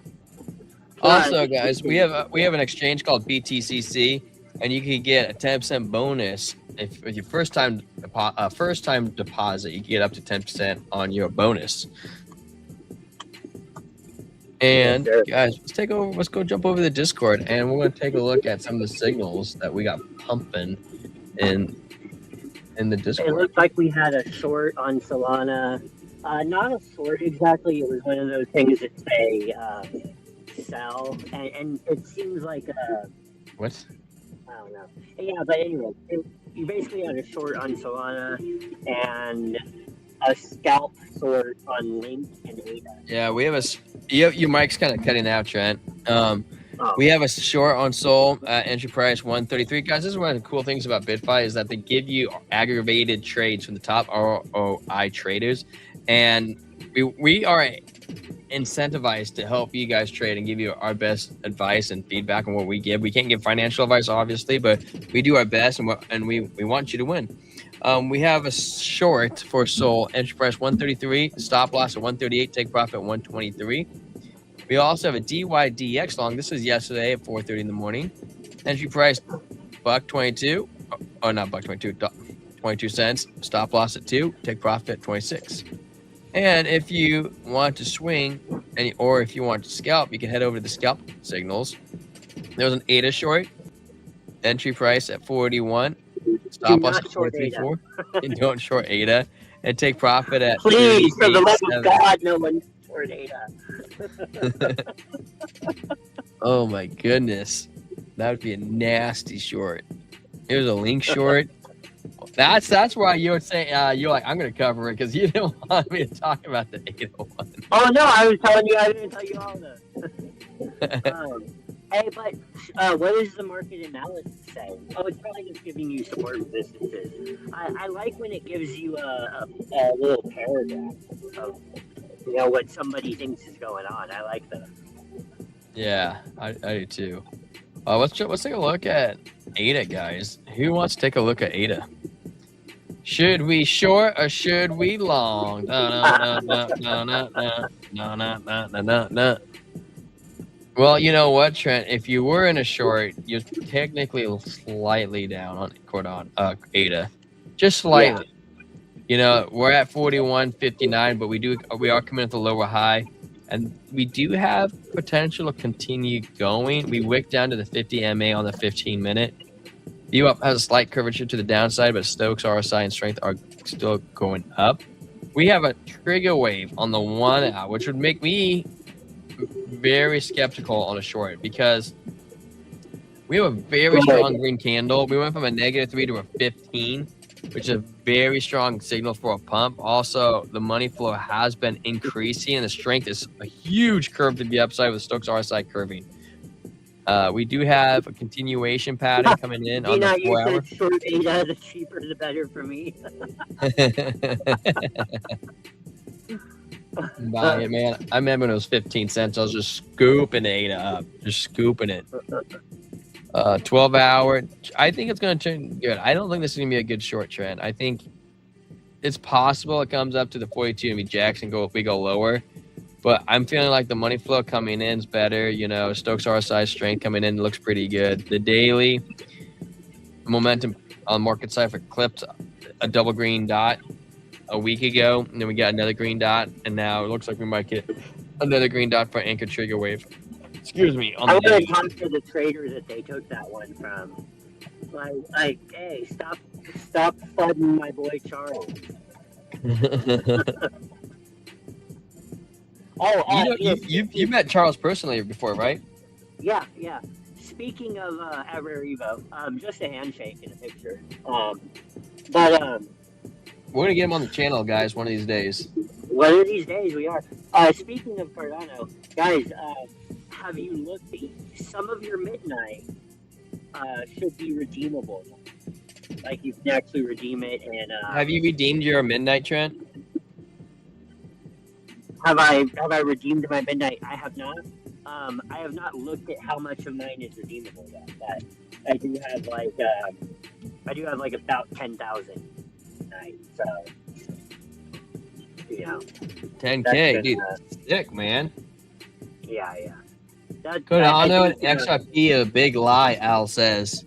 B: Also, guys, we have an exchange called BTCC, and you can get a 10% bonus if with your first time deposit. You can get up to 10% on your bonus. And guys, let's go jump over the Discord, and we're going to take a look at some of the signals that we got pumping in the Discord.
H: It looks like we had a short on Solana. Not a short exactly. It was one of those things that say sell, and it seems like
B: what?
H: I don't know. Yeah, but anyway, you basically had a short on Solana and a scalp short on Link and ADA.
B: Yeah, we have your mic's kind of cutting out, Trent. We have a short on Sol, entry price 133. Guys, this is one of the cool things about BitFi is that they give you aggravated trades from the top ROI traders, and we are incentivized to help you guys trade and give you our best advice and feedback on what we give. We can't give financial advice, obviously, but we do our best, and we want you to win. We have a short for Sol, entry price 133, stop loss at 138, take profit at 123. We also have a DYDX long. This was yesterday at 4:30 in the morning. Entry price $1.22. Oh, not $1.22. 22 cents. Stop loss at 2. Take profit at 26. And if you want to swing, or if you want to scalp, you can head over to the scalp signals. There was an ADA short. Entry price at 41. Stop loss at 434. Don't short ADA. And take profit at
H: Please, for the love of God, no one short ADA.
B: Oh my goodness, that would be a nasty short. It was a link short. That's why you were saying you're like, I'm gonna cover it because you didn't want me to talk about the 801.
H: Oh no, I was telling you, I didn't tell you all that. Hey, but what does the market analysis say? Oh, it's probably just giving you support resistances. I like when it gives you a little paragraph of what somebody thinks is going on. I like that.
B: Yeah, I do too. Let's take a look at ADA, guys. Who wants to take a look at ADA? Should we short or should we long? No. Well, you know what, Trent? If you were in a short, you're technically slightly down on Cardano, ADA, just slightly. Yeah. We're at 41.59, but we are coming at the lower high, and we do have potential to continue going. We wicked down to the 50 MA on the 15-minute. View up has a slight curvature to the downside, but Stokes, RSI, and strength are still going up. We have a trigger wave on the 1 hour, which would make me very skeptical on a short because we have a very strong green candle. We went from a -3 to a 15, which is a very strong signal for a pump. Also, the money flow has been increasing, and the strength is a huge curve to the upside with Stokes RSI curving. We do have a continuation pattern coming in on the 4 hour.
H: Short ADA, the cheaper the better for me.
B: Buy it, man. I remember when it was 15 cents. I was just scooping ADA up, just scooping it. 12 hour. I think it's going to turn good. I don't think this is going to be a good short trend. I think it's possible it comes up to the 42 and we jacks and we go lower. But I'm feeling like the money flow coming in is better. Stokes RSI strength coming in looks pretty good. The daily momentum on market side for clipped a double green dot a week ago, and then we got another green dot, and now it looks like we might get another green dot for anchor trigger wave. Excuse me.
H: I want to talk to the trader that they took that one from. Like, hey, stop flooding my boy Charles.
B: You've met Charles personally before, right?
H: Yeah. Speaking of at Rare Evo, just a handshake and a picture.
B: We're gonna get him on the channel, guys, one of these days.
H: One of these days we are. Speaking of Cardano, guys, have you looked at some of your midnight should be redeemable? Like you can actually redeem it and
B: have you redeemed your midnight, Trent?
H: Have I redeemed my midnight? I have not. I have not looked at how much of mine is redeemable yet. But I do have like about 10,000 midnight. So
B: 10K, dude, sick, man.
H: Yeah.
B: Cardano and XRP a big lie, Al says.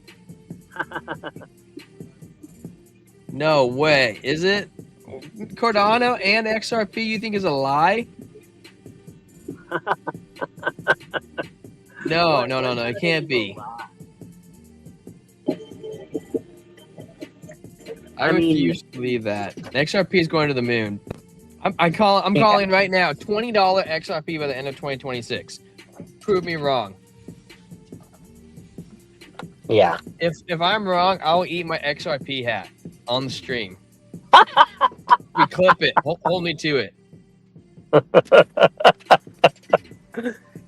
B: No way. Is it? Cardano and XRP you think is a lie? No, it can't be. I refuse to believe that. XRP is going to the moon. I'm calling right now $20 XRP by the end of 2026. Prove me wrong.
H: Yeah.
B: If I'm wrong, I'll eat my XRP hat on the stream. We clip it. Hold me to it.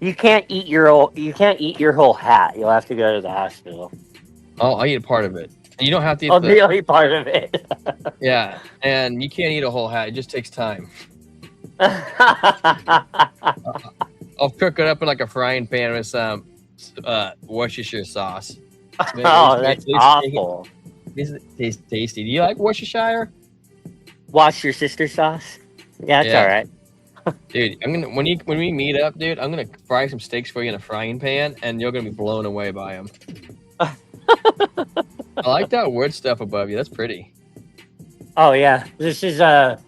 H: You can't eat your whole hat. You'll have to go to the hospital.
B: Oh, I'll eat a part of it. And you don't have to eat
H: I'll be only part of it.
B: Yeah, and you can't eat a whole hat. It just takes time. I'll cook it up in like a frying pan with some Worcestershire sauce.
H: Oh, that's awful.
B: It tastes tasty. Do you like Worcestershire?
H: Wash your sister sauce. Yeah, that's all right.
B: Dude, I'm gonna when we meet up, dude, I'm gonna fry some steaks for you in a frying pan, and you're gonna be blown away by them. I like that wood stuff above you. That's pretty.
H: Oh yeah, this is a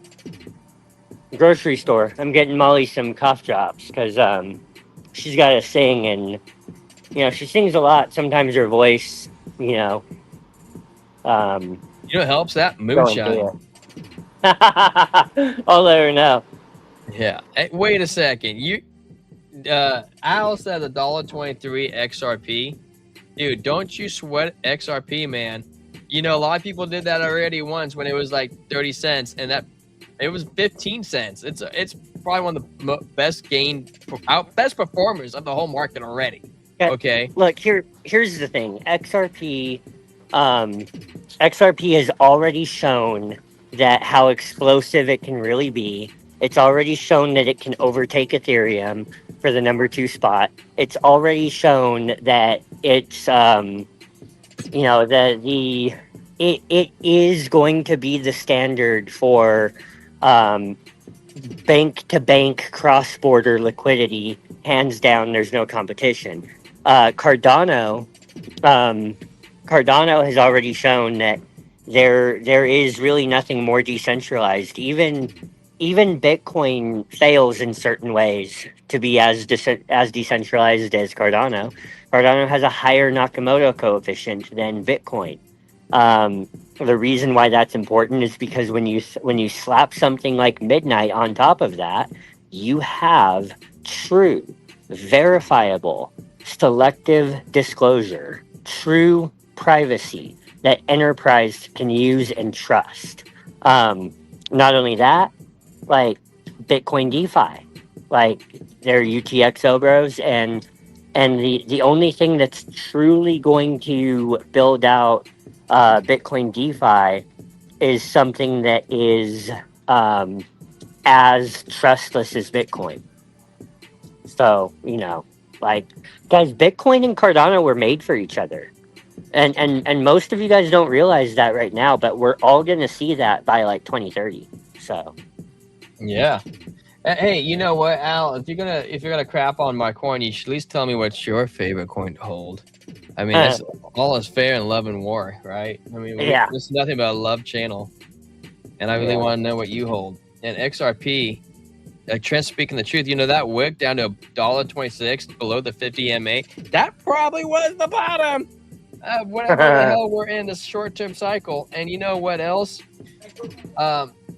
H: grocery store. I'm getting Molly some cough drops because she's got to sing, and she sings a lot. Sometimes her voice,
B: It helps that moonshine.
H: I'll let her know.
B: Yeah. Hey, wait a second. Al said $1.23 XRP. Dude, don't you sweat XRP, man. A lot of people did that already once when it was like 30 cents, and it was 15 cents. It's probably one of the best performers of the whole market already. Okay.
H: Look, here's the thing. XRP has already shown that how explosive it can really be. It's already shown that it can overtake Ethereum for the number 2 spot. It's already shown that it's it is going to be the standard for bank to bank cross border liquidity. Hands down, there's no competition. Cardano has already shown that there is really nothing more decentralized. Even Bitcoin fails in certain ways to be as decentralized as Cardano. Cardano has a higher Nakamoto coefficient than Bitcoin. The reason why that's important is because when you slap something like Midnight on top of that, you have true, verifiable, selective disclosure, true privacy that enterprise can use and trust. Not only that, like Bitcoin DeFi, like their UTXO bros, and the only thing that's truly going to build out Bitcoin DeFi is something that is as trustless as Bitcoin. So, guys, Bitcoin and Cardano were made for each other. And most of you guys don't realize that right now, but we're all going to see that by like 2030. So,
B: yeah. Hey, you know what, Al? If you're gonna crap on my coin, you should at least tell me what's your favorite coin to hold. I mean, all is fair in love and war, right? I mean, this is nothing but a love channel, and I really want to know what you hold. And XRP, Trent speaking the truth, that wick down to $1.26 below the 50 MA. That probably was the bottom. Whatever the hell, we're in this short-term cycle. And you know what else?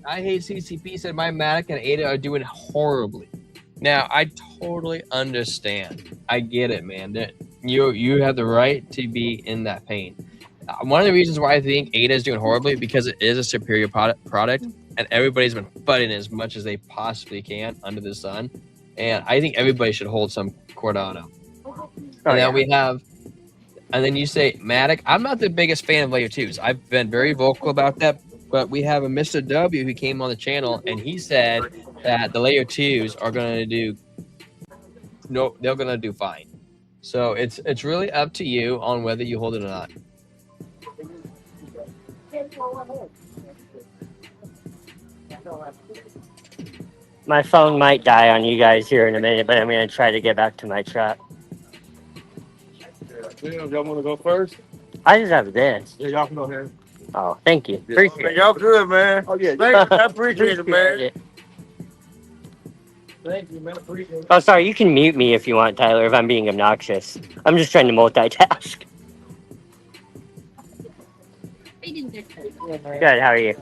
B: I hate CCP said my Matic and ADA are doing horribly. Now, I totally understand. I get it, man. You have the right to be in that pain. One of the reasons why I think ADA is doing horribly because it is a superior product, and everybody's been fighting as much as they possibly can under the sun. And I think everybody should hold some Cardano. And then you say Matic. I'm not the biggest fan of layer 2s. I've been very vocal about that. But we have a Mr. W who came on the channel, and he said that the layer 2s are going to they're going to do fine. So it's really up to you on whether you hold it or not.
H: My phone might die on you guys here in a minute, but I'm going to try to get back to my truck.
I: Y'all want to go first?
H: I just have this.
I: Yeah, y'all can go ahead.
H: Oh, thank you. Appreciate it.
I: Y'all good, man. Oh, yeah. Thank you. I appreciate it, man. Thank you, man. Appreciate it.
H: Oh, sorry. You can mute me if you want, Tyler, if I'm being obnoxious. I'm just trying to multitask. Good. How are you?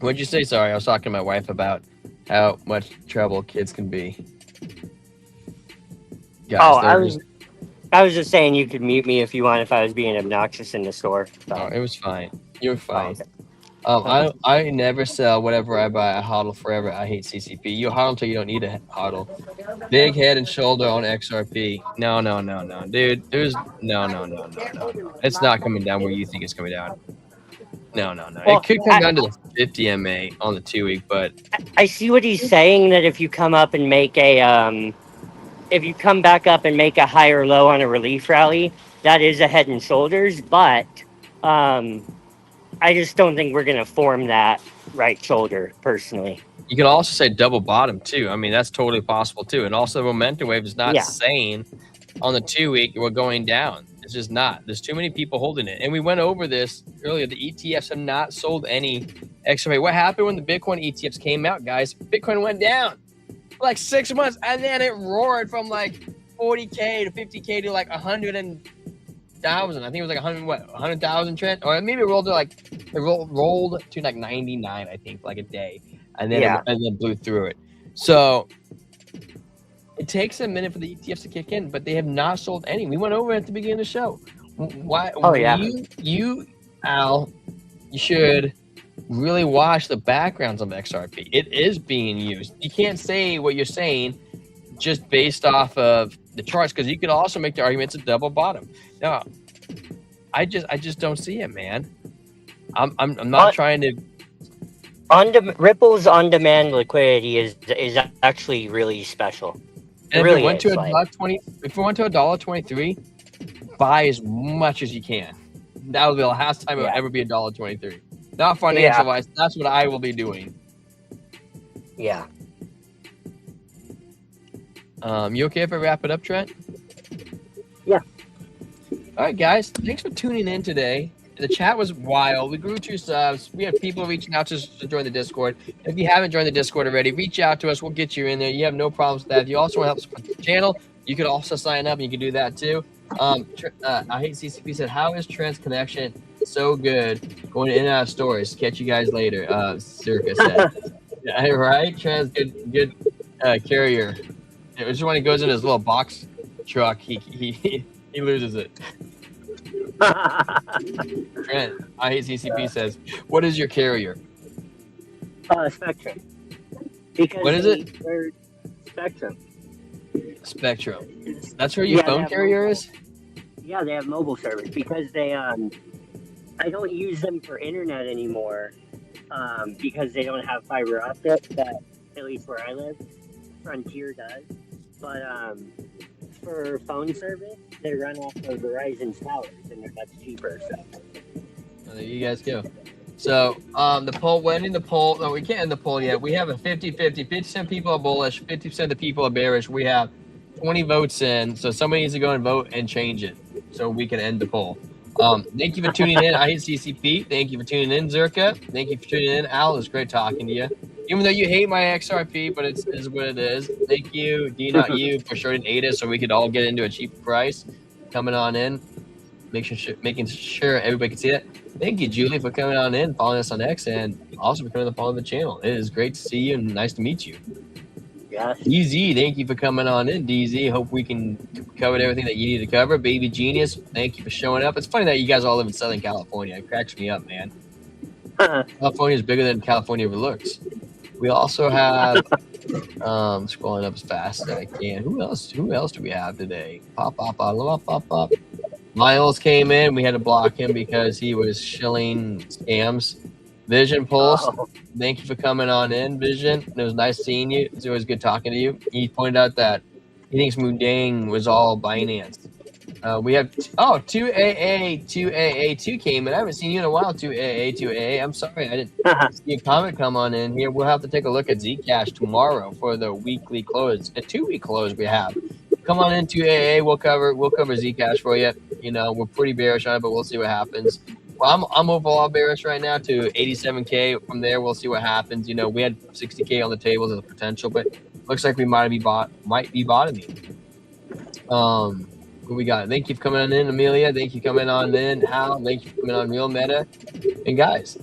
B: What'd you say? Sorry, I was talking to my wife about how much trouble kids can be. Guys,
H: I was just saying you could mute me if you want if I was being obnoxious in the store. So.
B: Oh, it was fine. You're fine.
G: Okay.
B: I never sell whatever I buy. I hodl forever. I hate CCP. You hodl until you don't need a hodl. Big head and shoulder on XRP. No, dude. There's no. It's not coming down where you think it's coming down. No.
G: Well,
B: It could come down to the 50 MA on the 2 week, but
G: I see what he's saying, that if you come up and make a if you come back up and make a higher low on a relief rally, that is a head and shoulders. But I just don't think we're going to form that right shoulder personally.
B: you can also say double bottom too. I mean, that's totally possible too. And also, the momentum wave is not saying on the 2 week we're going down. It's just not. There's too many people holding it. And we went over this earlier. The ETFs have not sold any XRP. What happened when the Bitcoin ETFs came out, guys? Bitcoin went down for like 6 months, and then it roared from like 40K to 50K to like 100,000. I think it was like 100,000 trend, or maybe it rolled to like rolled to like 99. I think like a day, and then and then blew through it. So it takes a minute for the ETFs to kick in, but they have not sold any. We went over it at the beginning of the show. Why?
G: Oh yeah.
B: You Al, you should really watch the backgrounds of XRP. It is being used. You can't say what you're saying just based off of the charts, because you could also make the argument it's a double bottom. No, I just don't see it, man. I'm not trying to.
G: Ripple's on-demand liquidity is actually really special.
B: And
G: really
B: if we went to $1.20, if we went to $1.23, buy as much as you can. That will be the last time it will ever be $1.23. Not financial wise. That's what I will be doing.
G: Yeah.
B: You okay if I wrap it up, Trent?
G: Yeah.
B: All right, guys. Thanks for tuning in today. The chat was wild. We grew 2 subs. We had people reaching out to us to join the Discord. If you haven't joined the Discord already, reach out to us. We'll get you in there. You have no problems with that. If you also want to help support the channel, you could also sign up and you can do that too. I hate CCP said, how is Trent's connection so good going in and out of stores? Catch you guys later. Circa said. Yeah, right? Trent's good carrier. It was when he goes in his little box truck, he loses it. Trent, I hate CCP says, what is your carrier?
G: Spectrum. Because
B: what is it?
G: Spectrum.
B: Spectrum. That's where your phone carrier is?
G: Yeah, they have mobile service because they I don't use them for internet anymore because they don't have fiber optic, that at least where I live. Frontier does. But for phone service, they run off of Verizon's towers, and they're much cheaper. So
B: there you guys go. So the poll, we're ending the poll. No, we can't end the poll yet. We have a 50-50. 50% people are bullish, 50% of the people are bearish. We have 20 votes in, so somebody needs to go and vote and change it so we can end the poll. Thank you for tuning in. I hate CCP. Thank you for tuning in, Zerka. Thank you for tuning in. Al, it's great talking to you. Even though you hate my XRP, but it is what it is. Thank you, D Not You, for shorting ADA so we could all get into a cheaper price. Coming on in, making sure everybody can see it. Thank you, Julie, for coming on in, following us on X, and also for coming to follow the channel. It is great to see you and nice to meet you.
G: Yes.
B: DZ, thank you for coming on in, DZ. Hope we can cover everything that you need to cover. Baby Genius, thank you for showing up. It's funny that you guys all live in Southern California. It cracks me up, man. California is bigger than California ever looks. We also have scrolling up as fast as I can. Who else do we have today? Pop. Miles came in. We had to block him because he was shilling scams. Vision Pulse, thank you for coming on in, Vision. It was nice seeing you. It's always good talking to you. He pointed out that he thinks Mudang was all Binance. We have 2AA2 came in. I haven't seen you in a while. 2AA2AA. I'm sorry, I didn't see a comment come on in here. We'll have to take a look at Zcash tomorrow for the weekly close. A 2-week close we have. Come on in 2AA. We'll cover Zcash for you. You know, we're pretty bearish on it, but we'll see what happens. Well, I'm overall bearish right now to 87K. From there, we'll see what happens. You know, we had 60K on the table as a potential, but looks like we might be bottoming. What we got? Thank you for coming on in, Amelia. Thank you for coming on in, Hal. Thank you for coming on, Real Meta. And guys,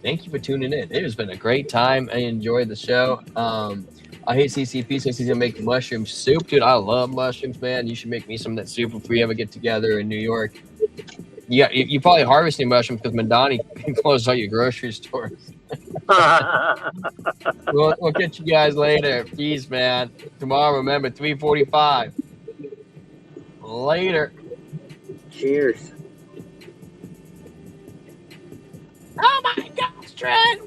B: thank you for tuning in. It has been a great time. I enjoyed the show. I hate CCP, so he's gonna make mushroom soup, dude. I love mushrooms, man. You should make me some of that soup if we ever get together in New York. you probably harvesting mushrooms because Madani closed all your grocery stores. We'll get you guys later. Peace, man. Tomorrow, remember, 3:45. Later.
H: Cheers.
B: Oh my gosh, Trent!